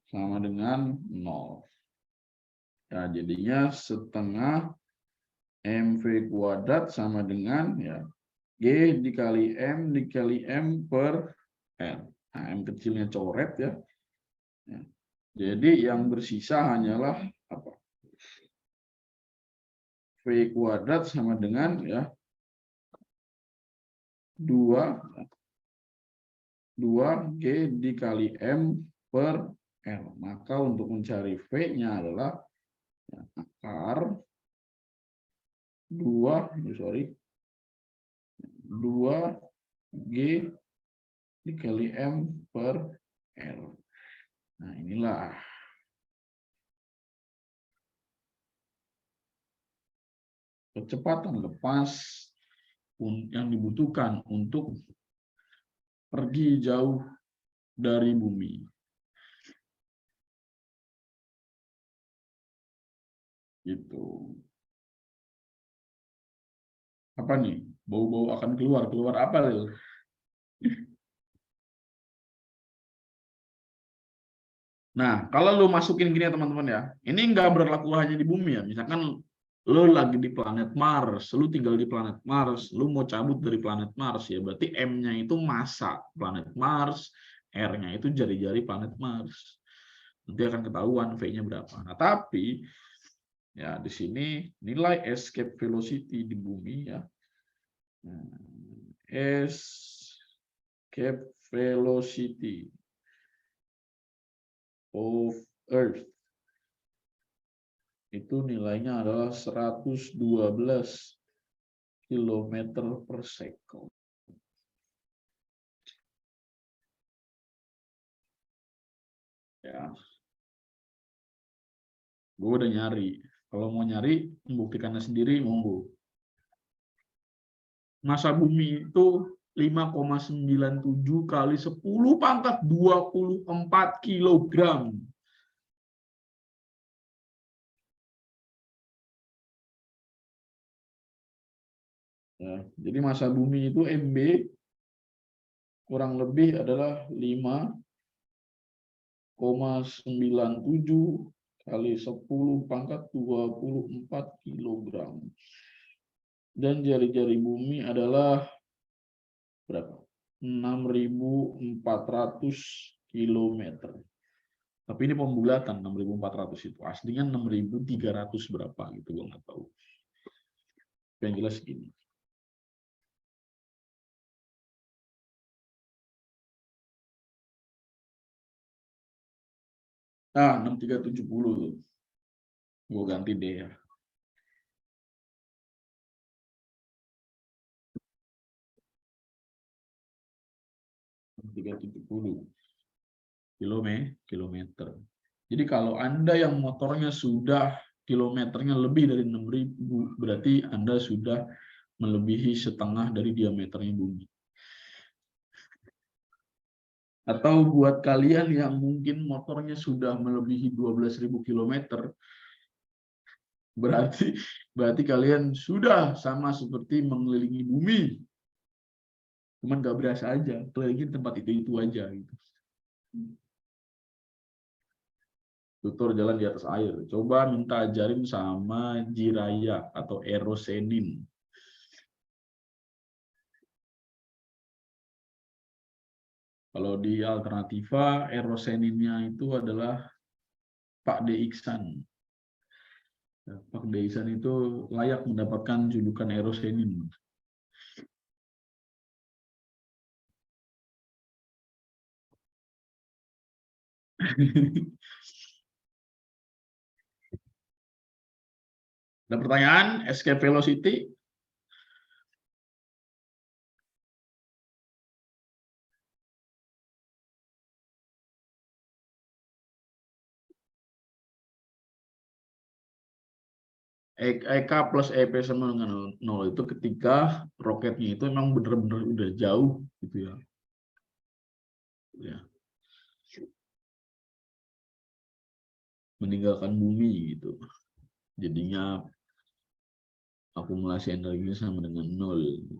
sama dengan 0. Ya, jadinya setengah mv kuadrat sama dengan ya G dikali M per R. Nah, M kecilnya coret ya. Jadi yang bersisa hanyalah apa? V kuadrat sama dengan ya 2G dikali M per R. Maka untuk mencari V-nya adalah ya, akar 2G dikali M per R. Nah, inilah kecepatan lepas yang dibutuhkan untuk pergi jauh dari bumi. Gitu. Apa nih? Bau-bau akan keluar apa, Lil? Nah, kalau lu masukin gini ya teman-teman ya, ini nggak berlaku hanya di bumi ya. Misalkan lu lagi di planet Mars, lu tinggal di planet Mars, lu mau cabut dari planet Mars ya, berarti M-nya itu massa planet Mars, R-nya itu jari-jari planet Mars. Nanti akan ketahuan V-nya berapa. Nah, tapi ya di sini nilai escape velocity di bumi ya. Escape velocity of Earth itu nilainya adalah 112 km per second. Ya, gue udah nyari. Kalau mau nyari, membuktikannya sendiri, monggo. Massa bumi itu 5,97 kali 10 pangkat 24 kilogram. Ya, jadi massa bumi itu MB kurang lebih adalah 5,97 kali 10 pangkat 24 kilogram. Dan jari-jari bumi adalah berapa? 6.400 kilometer. Tapi ini pembulatan 6.400 itu. Aslinya 6.300 berapa gitu, gue nggak tahu. Yang jelas gini. Nah, 6370 tuh. Gue ganti deh ya. Kilometer. Jadi kalau Anda yang motornya sudah kilometernya lebih dari 6.000, berarti Anda sudah melebihi setengah dari diameternya bumi. Atau buat kalian yang mungkin motornya sudah melebihi 12.000 kilometer, berarti kalian sudah sama seperti mengelilingi bumi. Cuman nggak berasa aja, keliling tempat itu aja gitu. Tutur jalan di atas air. Coba minta ajarin sama Jiraya atau Erosenin. Kalau di Alternativa, Eroseninnya itu adalah Pak D. Iksan. Pak D. Iksan itu layak mendapatkan julukan Erosenin. Ada pertanyaan? Escape velocity? EK plus EP sama dengan 0 itu ketika roketnya itu memang benar-benar udah jauh gitu ya. Meninggalkan bumi gitu. Jadinya akumulasi energinya sama dengan 0.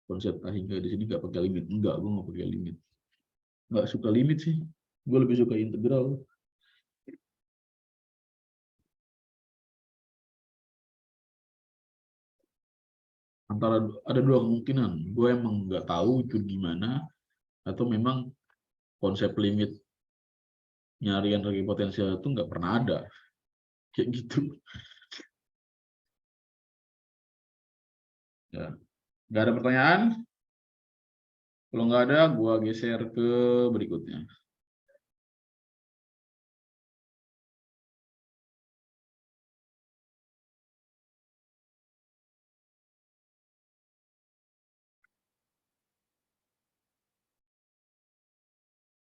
Konsep Ahingga di sini nggak pakai limit. Enggak, gue nggak pakai limit. Nggak suka limit sih. Gue lebih suka integral. Antara ada dua kemungkinan. Gue emang nggak tahu itu gimana, atau memang konsep limit nyari energi potensial itu nggak pernah ada. Kayak gitu. Ya. Nggak ada pertanyaan? Kalau nggak ada, gue geser ke berikutnya.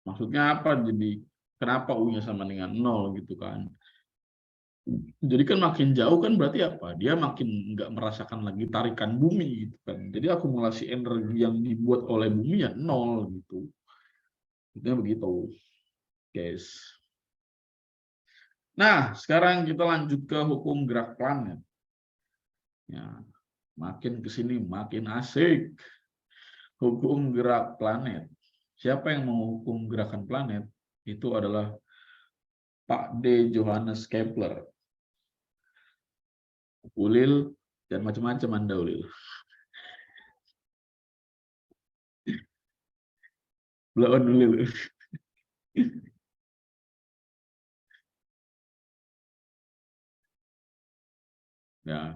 Maksudnya apa? Jadi kenapa U-nya sama dengan 0 gitu kan? Jadi kan makin jauh kan berarti apa? Dia makin nggak merasakan lagi tarikan bumi gitu kan. Jadi akumulasi energi yang dibuat oleh bumi ya 0 gitu. Itu begitu, guys. Nah, sekarang kita lanjut ke hukum gerak planet. Ya, makin ke sini makin asik. Hukum gerak planet. Siapa yang menghukum gerakan planet? Itu adalah Pak D. Johannes Kepler. Ulil dan macam-macam Anda Ulil. Belawan Ulil. Ya.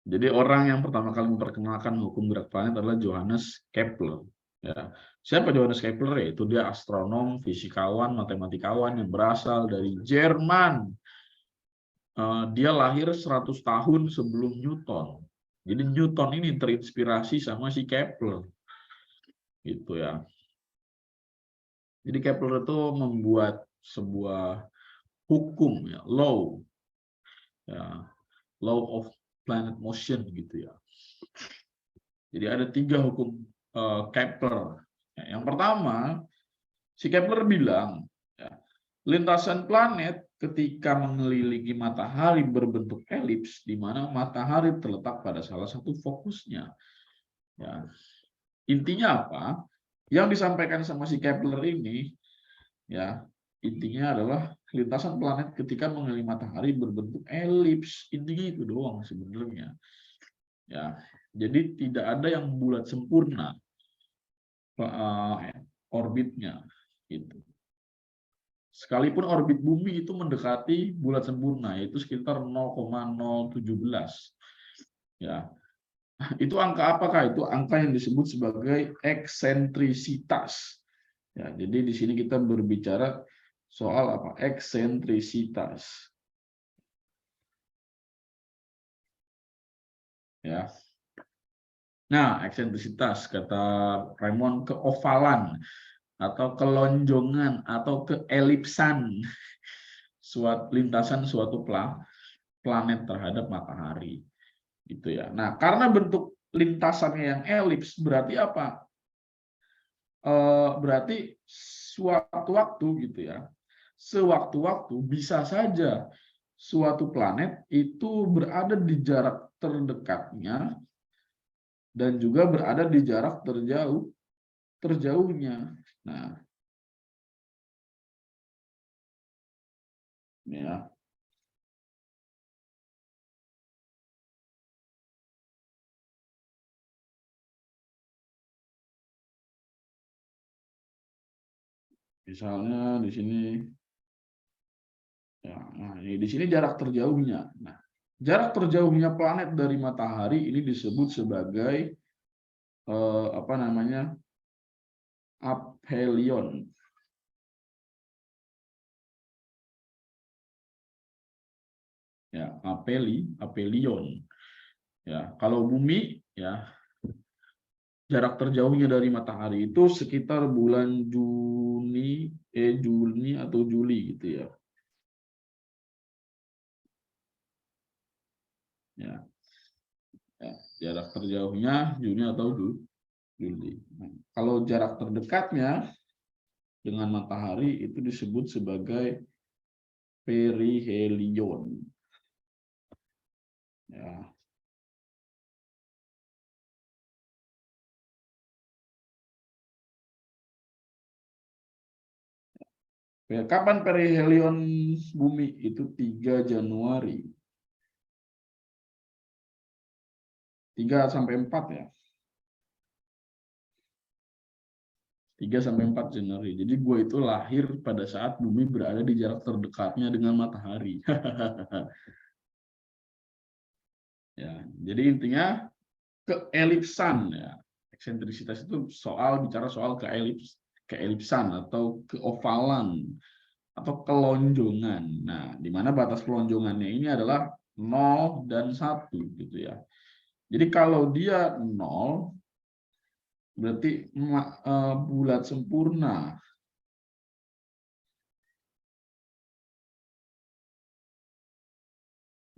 Jadi orang yang pertama kali memperkenalkan hukum gerak planet adalah Johannes Kepler. Ya. Siapa Johannes Kepler? Yaitu dia astronom, fisikawan, matematikawan yang berasal dari Jerman. Dia lahir 100 tahun sebelum Newton. Jadi Newton ini terinspirasi sama si Kepler. Gitu ya. Jadi Kepler itu membuat sebuah hukum ya, law. Ya, law of planet motion gitu ya. Jadi ada 3 hukum Kepler. Yang pertama, si Kepler bilang, ya, lintasan planet ketika mengelilingi matahari berbentuk elips, di mana matahari terletak pada salah satu fokusnya. Ya. Intinya apa? Yang disampaikan sama si Kepler ini, ya, intinya adalah lintasan planet ketika mengelilingi matahari berbentuk elips. Intinya itu doang sebenarnya. Ya, jadi tidak ada yang bulat sempurna orbitnya. Gitu. Sekalipun orbit bumi itu mendekati bulat sempurna, yaitu sekitar 0,017. Ya, itu angka apakah? Itu angka yang disebut sebagai eksentrisitas. Ya, jadi di sini kita berbicara soal apa? Eksentrisitas. Ya. Nah, eksentrisitas kata Raymond keovalan atau kelonjongan atau keelipsan lintasan suatu planet terhadap matahari. Gitu ya. Nah, karena bentuk lintasannya yang elips berarti apa? Berarti sewaktu-waktu gitu ya. Sewaktu-waktu bisa saja suatu planet itu berada di jarak terdekatnya dan juga berada di jarak terjauhnya. Nah, ya. Misalnya di sini ya, nah ini di sini jarak terjauhnya. Nah, jarak terjauhnya planet dari matahari ini disebut sebagai apa namanya? Aphelion. Ya, aphelion. Ya, kalau bumi ya jarak terjauhnya dari matahari itu sekitar bulan Juni atau Juli gitu ya. Ya, jarak terjauhnya Juni atau Juli. Nah, kalau jarak terdekatnya dengan matahari itu disebut sebagai perihelion. Ya. Kapan perihelion bumi? Itu 3 Januari. 3 sampai 4 ya. 3 sampai 4 Januari. Jadi gue itu lahir pada saat bumi berada di jarak terdekatnya dengan matahari. Ya, jadi intinya keelipsan ya. Eksentrisitas itu bicara soal keelipsan atau keovalan atau kelonjongan. Nah, di mana batas kelonjongannya ini adalah 0 dan 1 gitu ya. Jadi kalau dia 0 berarti bulat sempurna.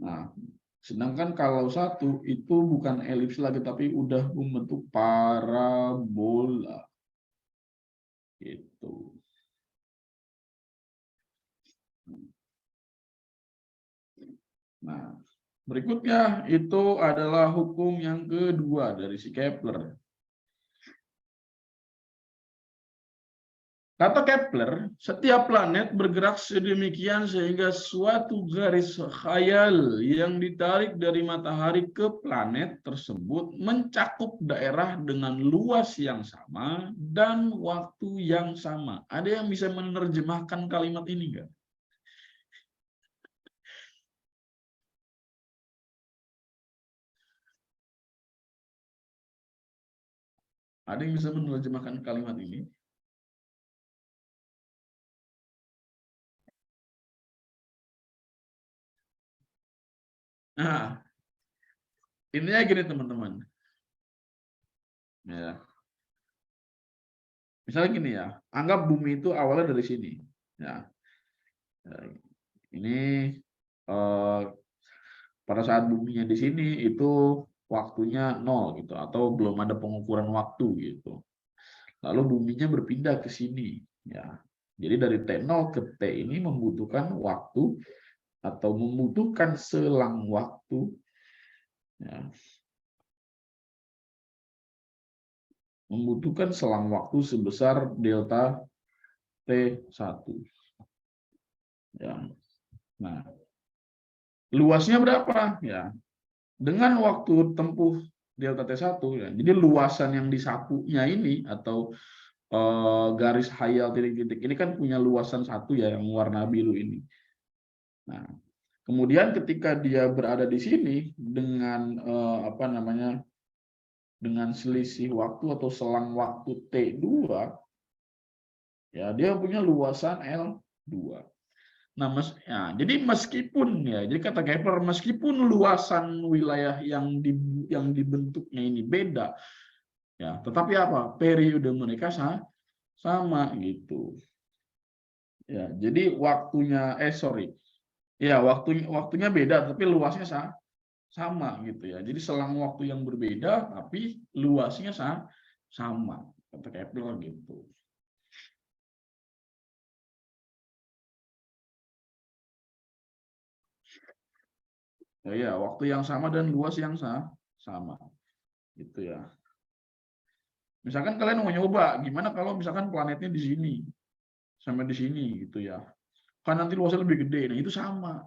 Nah, sedangkan kalau 1 itu bukan elips lagi tapi udah membentuk parabola. Gitu. Nah, berikutnya itu adalah hukum yang kedua dari si Kepler. Kata Kepler, setiap planet bergerak sedemikian sehingga suatu garis khayal yang ditarik dari matahari ke planet tersebut mencakup daerah dengan luas yang sama dan waktu yang sama. Ada yang bisa menerjemahkan kalimat ini enggak? Ada yang bisa menerjemahkan kalimat ini? Nah, intinya gini teman-teman. Ya. Misalnya gini ya, anggap bumi itu awalnya dari sini. Ya. Ini pada saat buminya di sini itu waktunya 0 gitu atau belum ada pengukuran waktu gitu. Lalu buminya berpindah ke sini ya. Jadi dari T0 ke T ini membutuhkan waktu atau membutuhkan selang waktu ya. Membutuhkan selang waktu sebesar delta T1. Ya. Nah, luasnya berapa? Ya, dengan waktu tempuh delta T1 ya. Jadi luasan yang disapunya ini atau garis hayal titik-titik ini kan punya luasan satu ya yang warna biru ini. Nah, kemudian ketika dia berada di sini dengan apa namanya? Dengan selisih waktu atau selang waktu T2 ya dia punya luasan L2. Nah, jadi meskipun ya, jadi kata Kepler meskipun luasan wilayah yang dibentuknya ini beda, ya, tetapi apa? Periode mereka sama gitu. Ya, jadi waktunya beda, tapi luasnya sama gitu ya. Jadi selang waktu yang berbeda, tapi luasnya sama, kata Kepler gitu. Ya, waktu yang sama dan luas yang sama, gitu ya. Misalkan kalian mau nyoba, gimana kalau misalkan planetnya di sini, sampai di sini gitu ya. Kan nanti luasnya lebih gede, nah itu sama.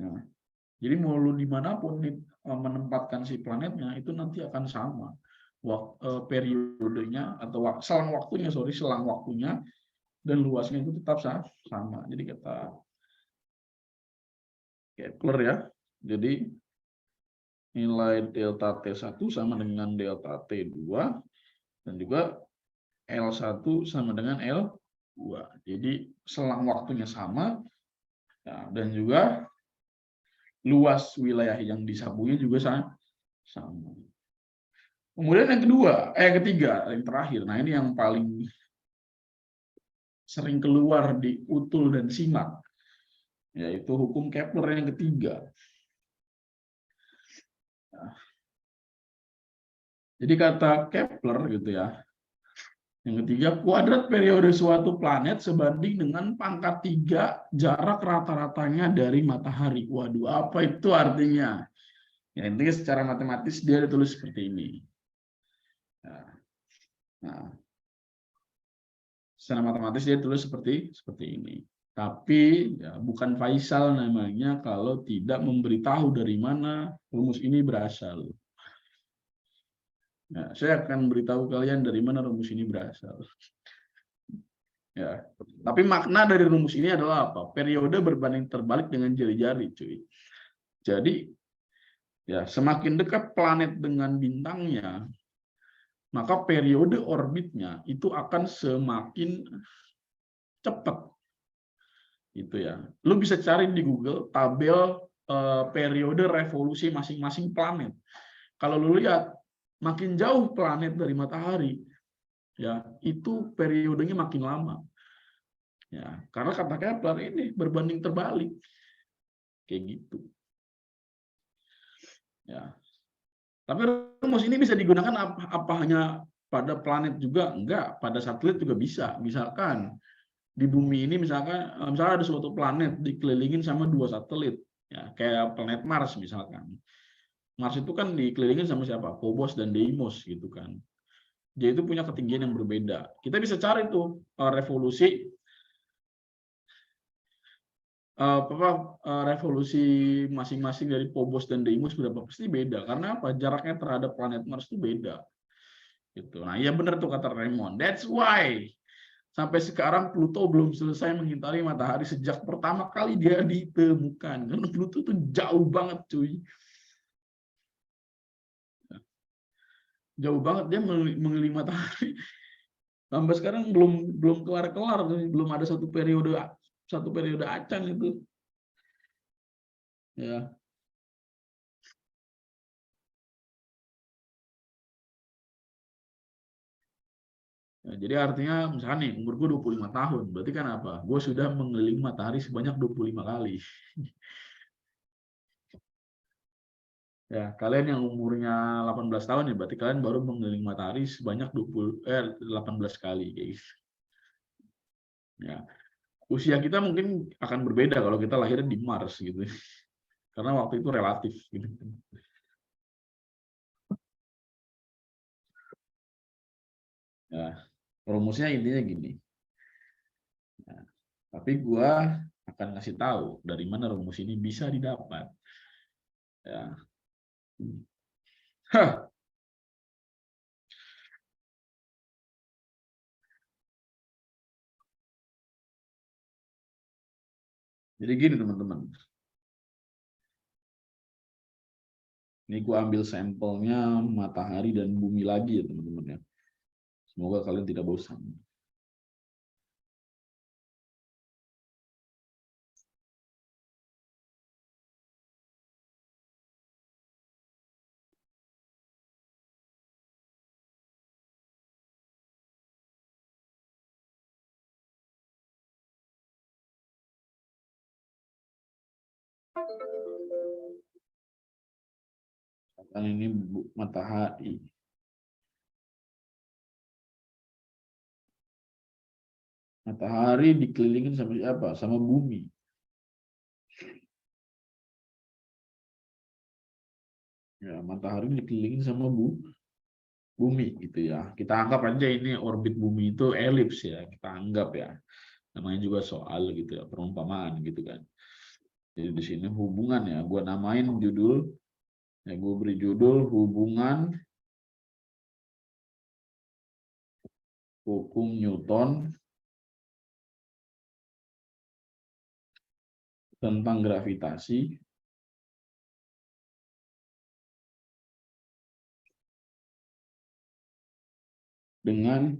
Nah, jadi mau lu dimanapun menempatkan si planetnya, itu nanti akan sama. Periodenya atau selang waktunya dan luasnya itu tetap sama. Jadi kata Kepler ya, jadi nilai delta T1 sama dengan delta T2 dan juga L1 sama dengan L2. Jadi selang waktunya sama ya, dan juga luas wilayah yang disapunya juga sama. Kemudian yang ketiga, yang terakhir. Nah, ini yang paling sering keluar di utul dan simak, yaitu hukum Kepler yang ketiga. Nah, jadi kata Kepler gitu ya, yang ketiga, kuadrat periode suatu planet sebanding dengan pangkat 3 jarak rata-ratanya dari matahari. Waduh, apa itu artinya? Ya, intinya secara matematis dia ditulis seperti ini. Nah, secara matematis dia tulis seperti ini. Tapi ya, bukan Faisal namanya kalau tidak memberitahu dari mana rumus ini berasal. Nah, saya akan beritahu kalian dari mana rumus ini berasal. Ya, tapi makna dari rumus ini adalah apa? Periode berbanding terbalik dengan jari-jari, cuy. Jadi, ya semakin dekat planet dengan bintangnya, maka periode orbitnya itu akan semakin cepat. Itu ya. Lu bisa cari di Google tabel periode revolusi masing-masing planet. Kalau lu lihat makin jauh planet dari matahari, ya itu periodenya makin lama. Ya, karena kata Kepler ini berbanding terbalik. Kayak gitu. Ya. Tapi rumus ini bisa digunakan apa hanya pada planet juga? Enggak, pada satelit juga bisa. Misalkan di bumi ini misalnya ada suatu planet dikelilingin sama 2 satelit, ya kayak planet Mars misalkan. Mars itu kan dikelilingin sama siapa? Phobos dan Deimos gitu kan. Dia itu punya ketinggian yang berbeda. Kita bisa cari tuh revolusi masing-masing dari Phobos dan Deimos berapa, pasti beda. Karena apa? Jaraknya terhadap planet Mars itu beda. Gitu. Nah, iya benar tuh kata Raymond. That's why sampai sekarang Pluto belum selesai mengitari matahari sejak pertama kali dia ditemukan. Karena Pluto tuh jauh banget, cuy. Jauh banget dia mengelilingi matahari. Sampai sekarang belum kelar-kelar, belum ada satu periode acan itu. Ya. Ya, jadi artinya misalkan nih umur gue 25 tahun, berarti kan apa? Gue sudah mengelilingi matahari sebanyak 25 kali. Ya, kalian yang umurnya 18 tahun ya berarti kalian baru mengelilingi matahari sebanyak 18 kali kayak gitu. Ya. Usia kita mungkin akan berbeda kalau kita lahir di Mars gitu. Karena waktu itu relatif gitu. Ya, rumusnya intinya gini. Tapi gua akan ngasih tahu dari mana rumus ini bisa didapat. Ya. Hah. Jadi gini teman-teman. Ini gua ambil sampelnya matahari dan bumi lagi ya teman-teman ya. Semoga kalian tidak bosan. Kan ini matahari. Matahari dikelilingin sama siapa? Sama bumi. Ya, matahari dikelilingin sama bumi gitu ya. Kita anggap aja ini orbit bumi itu elips ya. Kita anggap ya. Namanya juga soal gitu ya, perumpamaan gitu kan. Jadi di sini hubungan ya. Gua namain judul ya, gue beri judul hubungan hukum Newton tentang gravitasi dengan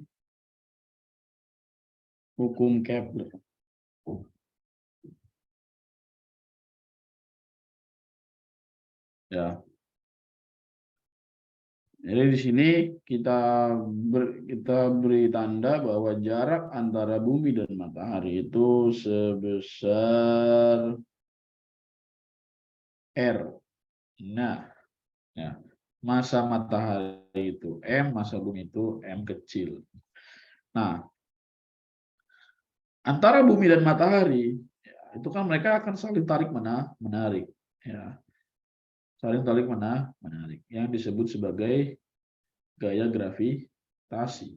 hukum Kepler. Ya. Jadi di sini kita beri tanda bahwa jarak antara bumi dan matahari itu sebesar R. Nah, ya. Masa matahari itu M, masa bumi itu M kecil. Nah, antara bumi dan matahari ya, itu kan mereka akan saling tarik menarik ya. Saling tarik menarik yang disebut sebagai gaya gravitasi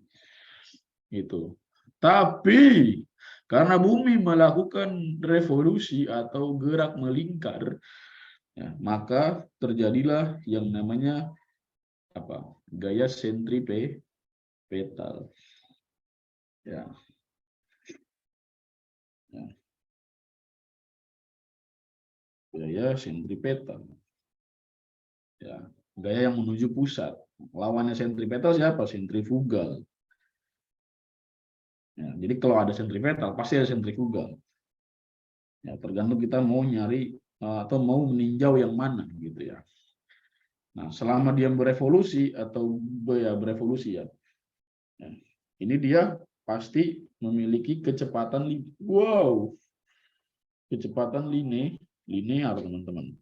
itu. Tapi karena bumi melakukan revolusi atau gerak melingkar ya, maka terjadilah yang namanya apa? Gaya sentripetal. Ya. Ya. Gaya sentripetal. Ya, gaya yang menuju pusat. Lawannya sentripetal siapa? Sentrifugal. Ya, jadi kalau ada sentripetal pasti ada sentrifugal. Ya, tergantung kita mau nyari atau mau meninjau yang mana gitu ya. Nah, selama dia berevolusi atau berevolusi ya, ya, ini dia pasti memiliki kecepatan kecepatan linear teman-teman.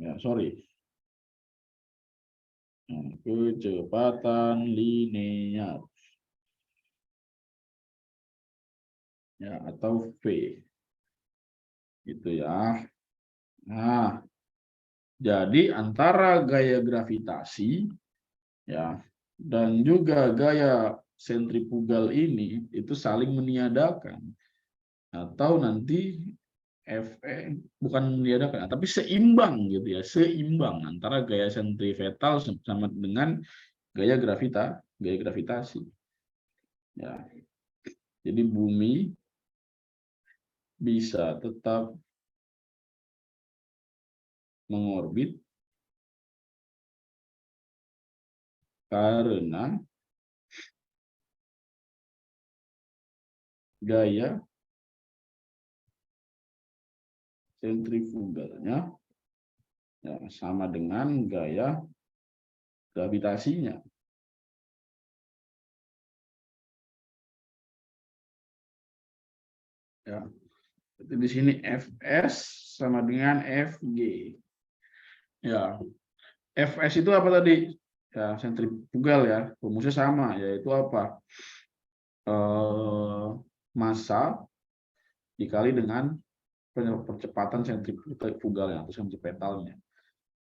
Ya, sorry. Nah, kecepatan linear. Ya, atau V gitu ya. Nah, jadi antara gaya gravitasi ya dan juga gaya sentrifugal ini itu saling meniadakan atau nanti bukan meniadakan tapi seimbang gitu ya, seimbang antara gaya sentripetal sama dengan gaya gravitasi ya. Jadi bumi bisa tetap mengorbit karena gaya sentrifugalnya ya, sama dengan gaya gravitasinya. Ya, itu di sini Fs sama dengan Fg. Ya, Fs itu apa tadi? Ya, sentrifugal ya. Rumusnya sama, yaitu apa? Massa dikali dengan percepatan sentrifugalnya atau sentripetalnya.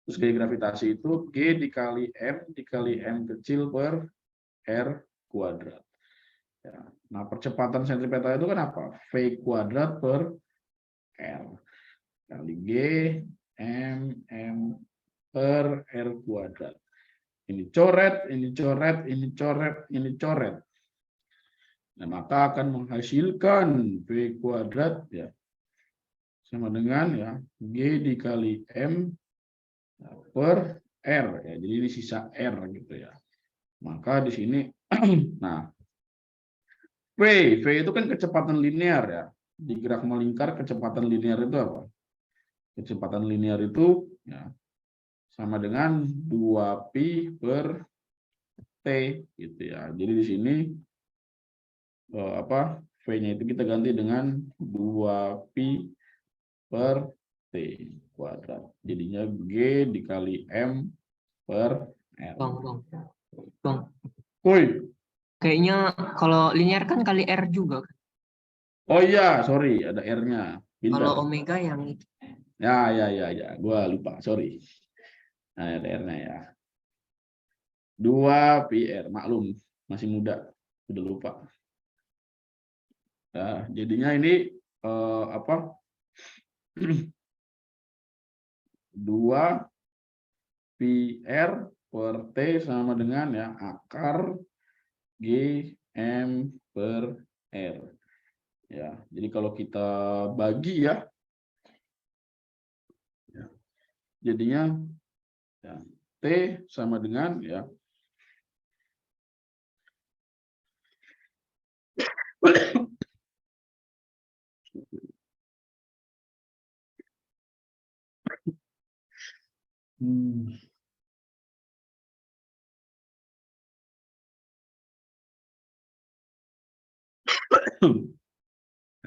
Terus gaya gravitasi itu G dikali M kecil per R kuadrat. Ya. Nah, percepatan sentripetal itu kan apa? V kuadrat per R kali G M per R kuadrat. Ini coret, ini coret, ini coret, ini coret. Nah, maka akan menghasilkan V kuadrat ya sama dengan ya G dikali M per R ya. Jadi ini sisa R gitu ya. Maka di sini nah V itu kan kecepatan linear ya. Di gerak melingkar kecepatan linear itu apa? Kecepatan linear itu ya sama dengan 2pi per T gitu ya. Jadi di sini V-nya itu kita ganti dengan 2pi per T kuadrat. Jadinya G dikali M per R. Bang, Woi. kayaknya kalau linear kan kali R juga kan? Oh iya, sorry, ada R-nya. Kalau omega yang itu. Ya, gua lupa, sorry. Nah, ada R-nya ya. 2pi R, maklum, masih muda, udah lupa. Nah, jadinya ini 2pi R per T sama dengan ya akar G M per R. Ya, jadi kalau kita bagi ya, jadinya ya, T sama dengan ya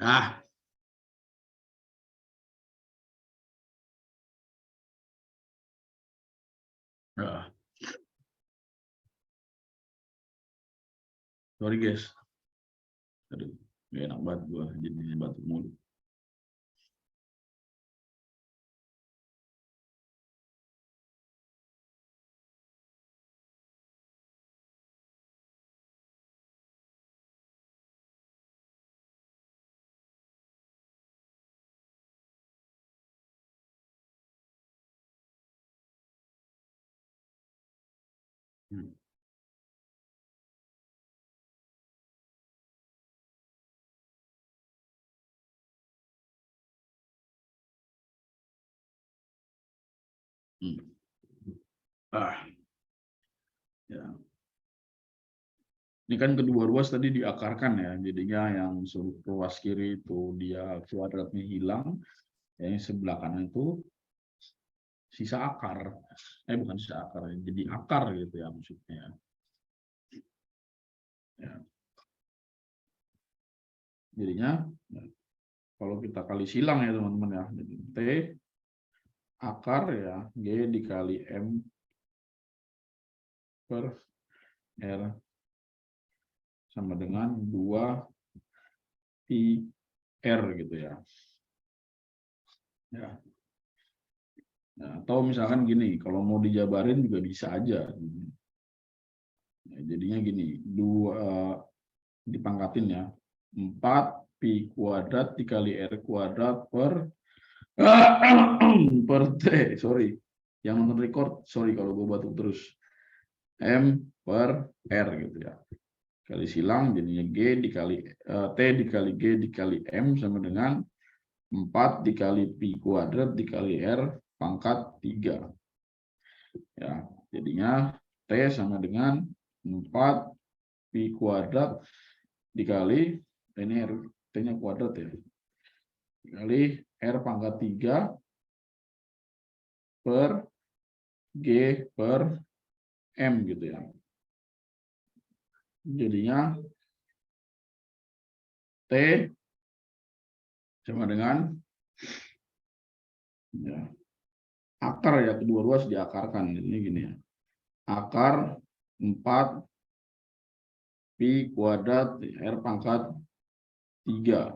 ah sorry guys, aduh, gak enak banget gua jadi batuk mulut. Ya. Ini kan kedua ruas tadi diakarkan ya, jadinya yang ruas kiri itu dia kuadratnya hilang, yang sebelah kanan itu sisa akar, bukan sisa akar, jadi akar gitu ya maksudnya. Ya. Jadinya ya, kalau kita kali silang ya teman-teman ya, jadi T akar ya G dikali M per R sama dengan 2pi R gitu ya. Ya. Nah, atau misalkan gini, kalau mau dijabarin juga bisa aja. Ya, jadinya gini, 2 dipangkatin ya, 4pi kuadrat dikali R kuadrat per per T, sorry. Yang nonton record, sorry kalau gue batuk terus. M per R gitu ya. Kali silang jadinya G dikali T dikali G dikali M sama dengan 4 dikali pi kuadrat dikali R pangkat 3. Ya, jadinya T sama dengan 4 pi kuadrat dikali, ini R, T-nya kuadrat ya, dikali R pangkat 3 per G per M gitu ya. Jadinya T sama dengan ya, akar ya, kedua ruas diakarkan. Ini gini ya. Akar 4 pi kuadrat R pangkat 3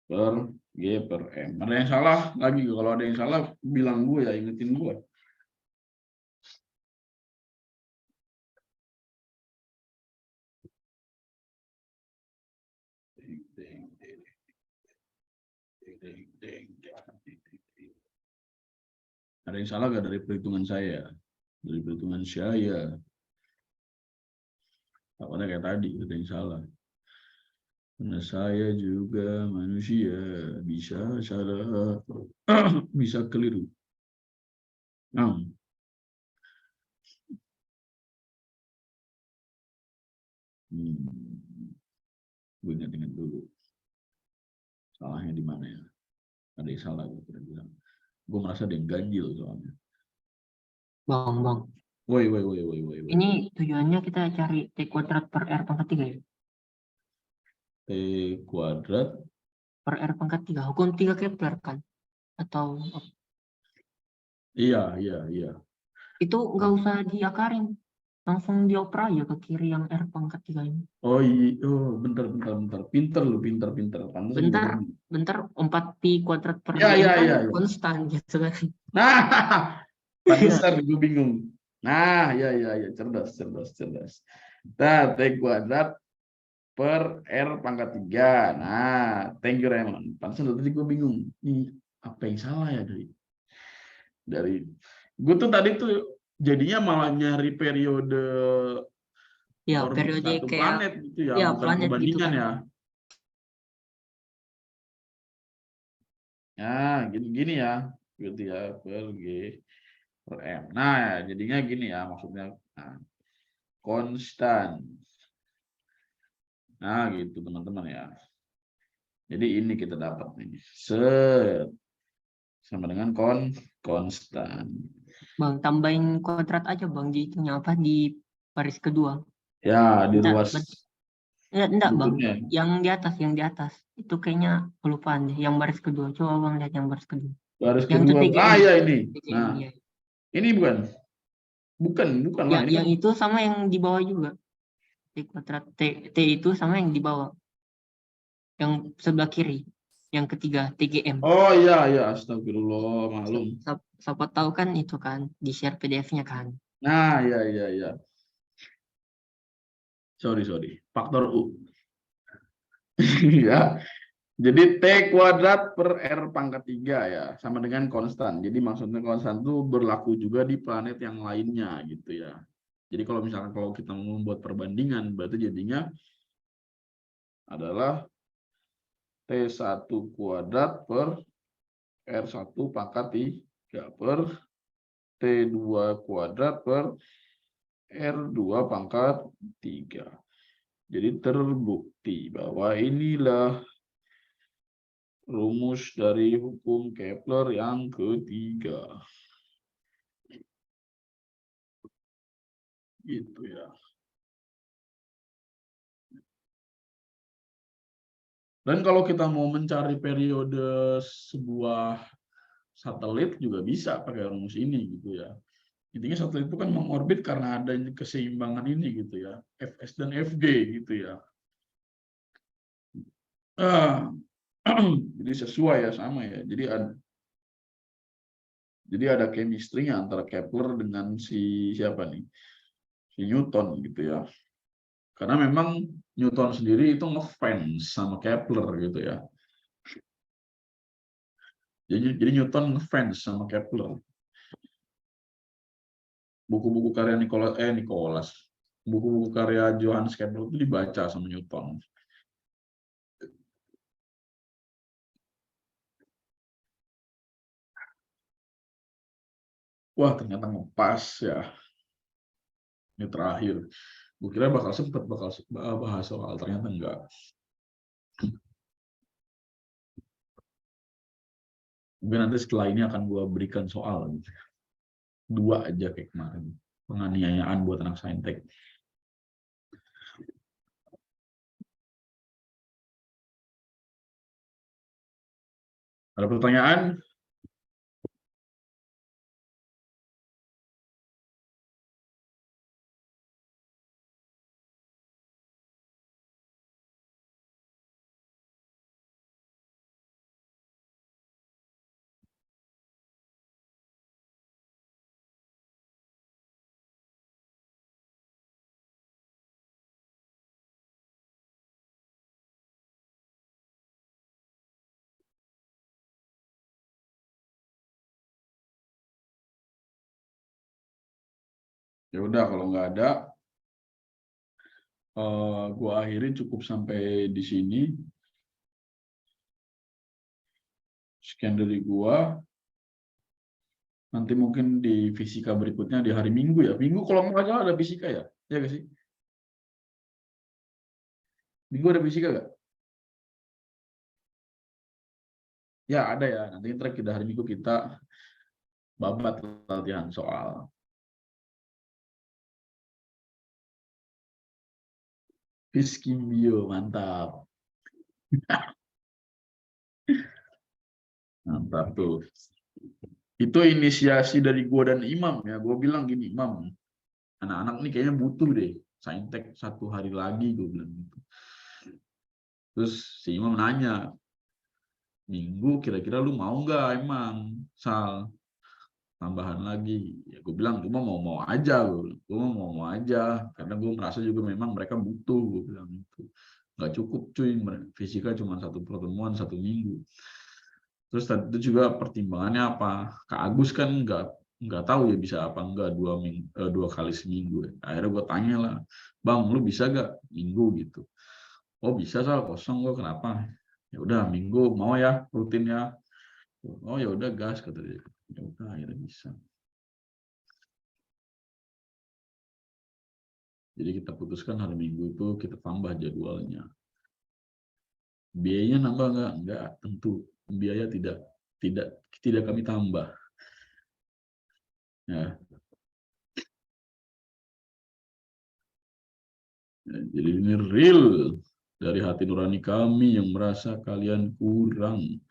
per G per M. Ada yang salah lagi? Kalau ada yang salah, bilang gue ya, ingetin gue. Deng, deng, deng, deng, deng. Ada yang salah nggak dari perhitungan saya? Dari perhitungan saya. Awalnya kayak tadi, ada yang salah. Karena saya juga manusia, bisa salah, bisa keliru. Nah, gue ingat-ingat dulu. Salahnya di mana ya? Ada yang salah, gue bilang. Gue merasa ada yang ganjil soalnya. Bang. Woi, woi, woi, woi, woi, woi. Ini tujuannya kita cari T kuadrat per R pangkat 3 ya? T kuadrat. Per R pangkat 3. Hukum 3 Kepler kan? Atau Iya, iya, iya. itu nggak usah diakarin. Langsung dioper aja ke kiri yang R pangkat 3 ini. Oh iya, oh bentar, bentar, bentar. Pinter lu, pinter. Pantesan gue bingung. Bentar 4pi kuadrat per Ya, 2 ya, kan ya, ya. konstan gitu kan. Nah, pantesan gue bingung. Nah, ya, ya, ya. Cerdas, cerdas, cerdas. Nah, T kuadrat per R pangkat 3. Nah, thank you Raymond. Pantesan tadi gue bingung. Ini apa yang salah ya dari gue tuh tadi tuh jadinya malah nyari periode Ya, orbit periode satu kayak planet gitu ya, ya bukan planet gitu perbandingan kan. ya. Nah, gini ya, gitu ya, per G per M. Nah, jadinya gini ya, maksudnya nah, konstan. Nah, gitu teman-teman ya. Jadi ini kita dapat nih. Set sama dengan konstan. Bang, tambahin kuadrat aja Bang di itunya apa di baris kedua. Ya, di Enggak, ruas enggak Bang. berikutnya. Yang di atas. Itu kayaknya kelupaan deh. Yang baris kedua. Coba Bang lihat yang baris kedua. Baris Yang itu kedua. TGM. Ya ini. TGM Nah, ya. ini bukan lah. Ya, Ini kan yang itu sama yang di bawah juga. T kuadrat T itu sama yang di bawah. Yang sebelah kiri. Yang ketiga TGM. oh iya, iya, astagfirullah, maklum. Siapa tahu kan itu kan di share PDF-nya kan. Nah, iya, iya, iya. Sorry. Faktor U. Ya. Jadi T kuadrat per R pangkat 3 ya, sama dengan konstan. Jadi maksudnya konstan itu berlaku juga di planet yang lainnya gitu ya. Jadi kalau misalkan kalau kita mau membuat perbandingan, berarti jadinya adalah T1 kuadrat per R1 pangkat 3 per T2 kuadrat per R2 pangkat 3. Jadi terbukti bahwa inilah rumus dari hukum Kepler yang ketiga. Gitu ya. Dan kalau kita mau mencari periode sebuah satelit juga bisa pakai rumus ini gitu ya. Intinya satelit itu kan mengorbit karena adanya keseimbangan ini gitu ya. Fs dan Fg gitu ya. Jadi sesuai ya, sama ya. Jadi ada chemistry-nya antara Kepler dengan siapa nih? Si Newton gitu ya. Karena memang Newton sendiri itu ngefans sama Kepler gitu ya. Jadi Newton ngefans sama Kepler. Buku-buku karya Nicholas. Buku-buku karya Johannes Kepler itu dibaca sama Newton. Wah, ternyata ngepas ya. Ini terakhir. Gue kira bakal bahas soal, ternyata enggak. Mungkin nanti setelah ini akan gue berikan soal. 2 aja kayak kemarin. Penganiayaan buat anak saintek. Ada pertanyaan? Ya udah, kalau nggak ada, gua akhiri cukup sampai di sini. Sekian dari gua. Nanti mungkin di fisika berikutnya di hari Minggu ya. Minggu kalau nggak salah ada fisika ya? Ya nggak sih? Minggu ada fisika nggak? Ya ada ya. Nanti ntar kita hari Minggu kita babat latihan soal. Fiskimbio, mantap. Mantap tuh. Itu inisiasi dari gua dan Imam ya. Gua bilang gini, Imam, anak-anak nih kayaknya butuh deh saintek 1 hari lagi, gue bilang gitu. Terus si Imam nanya, Minggu kira-kira lu mau nggak emang Sal tambahan lagi? Ya gue bilang gue mau aja, gue mau aja karena gue merasa juga memang mereka butuh, gue bilang itu nggak cukup cuy, fisika cuma 1 pertemuan 1 minggu. Terus itu juga pertimbangannya apa? Kak Agus kan nggak tahu ya bisa apa enggak 2 kali seminggu. Akhirnya gue tanya lah, Bang, lu bisa gak minggu gitu? Oh bisa, Sal, kosong gue, kenapa? Ya udah minggu mau ya rutin ya. Oh ya udah gas, kata dia. Ya udah akhirnya bisa. Jadi kita putuskan hari Minggu itu kita tambah jadwalnya. Biayanya nambah nggak? Enggak, tentu. Biaya tidak kami tambah. Ya. Jadi ini real dari hati nurani kami yang merasa kalian kurang.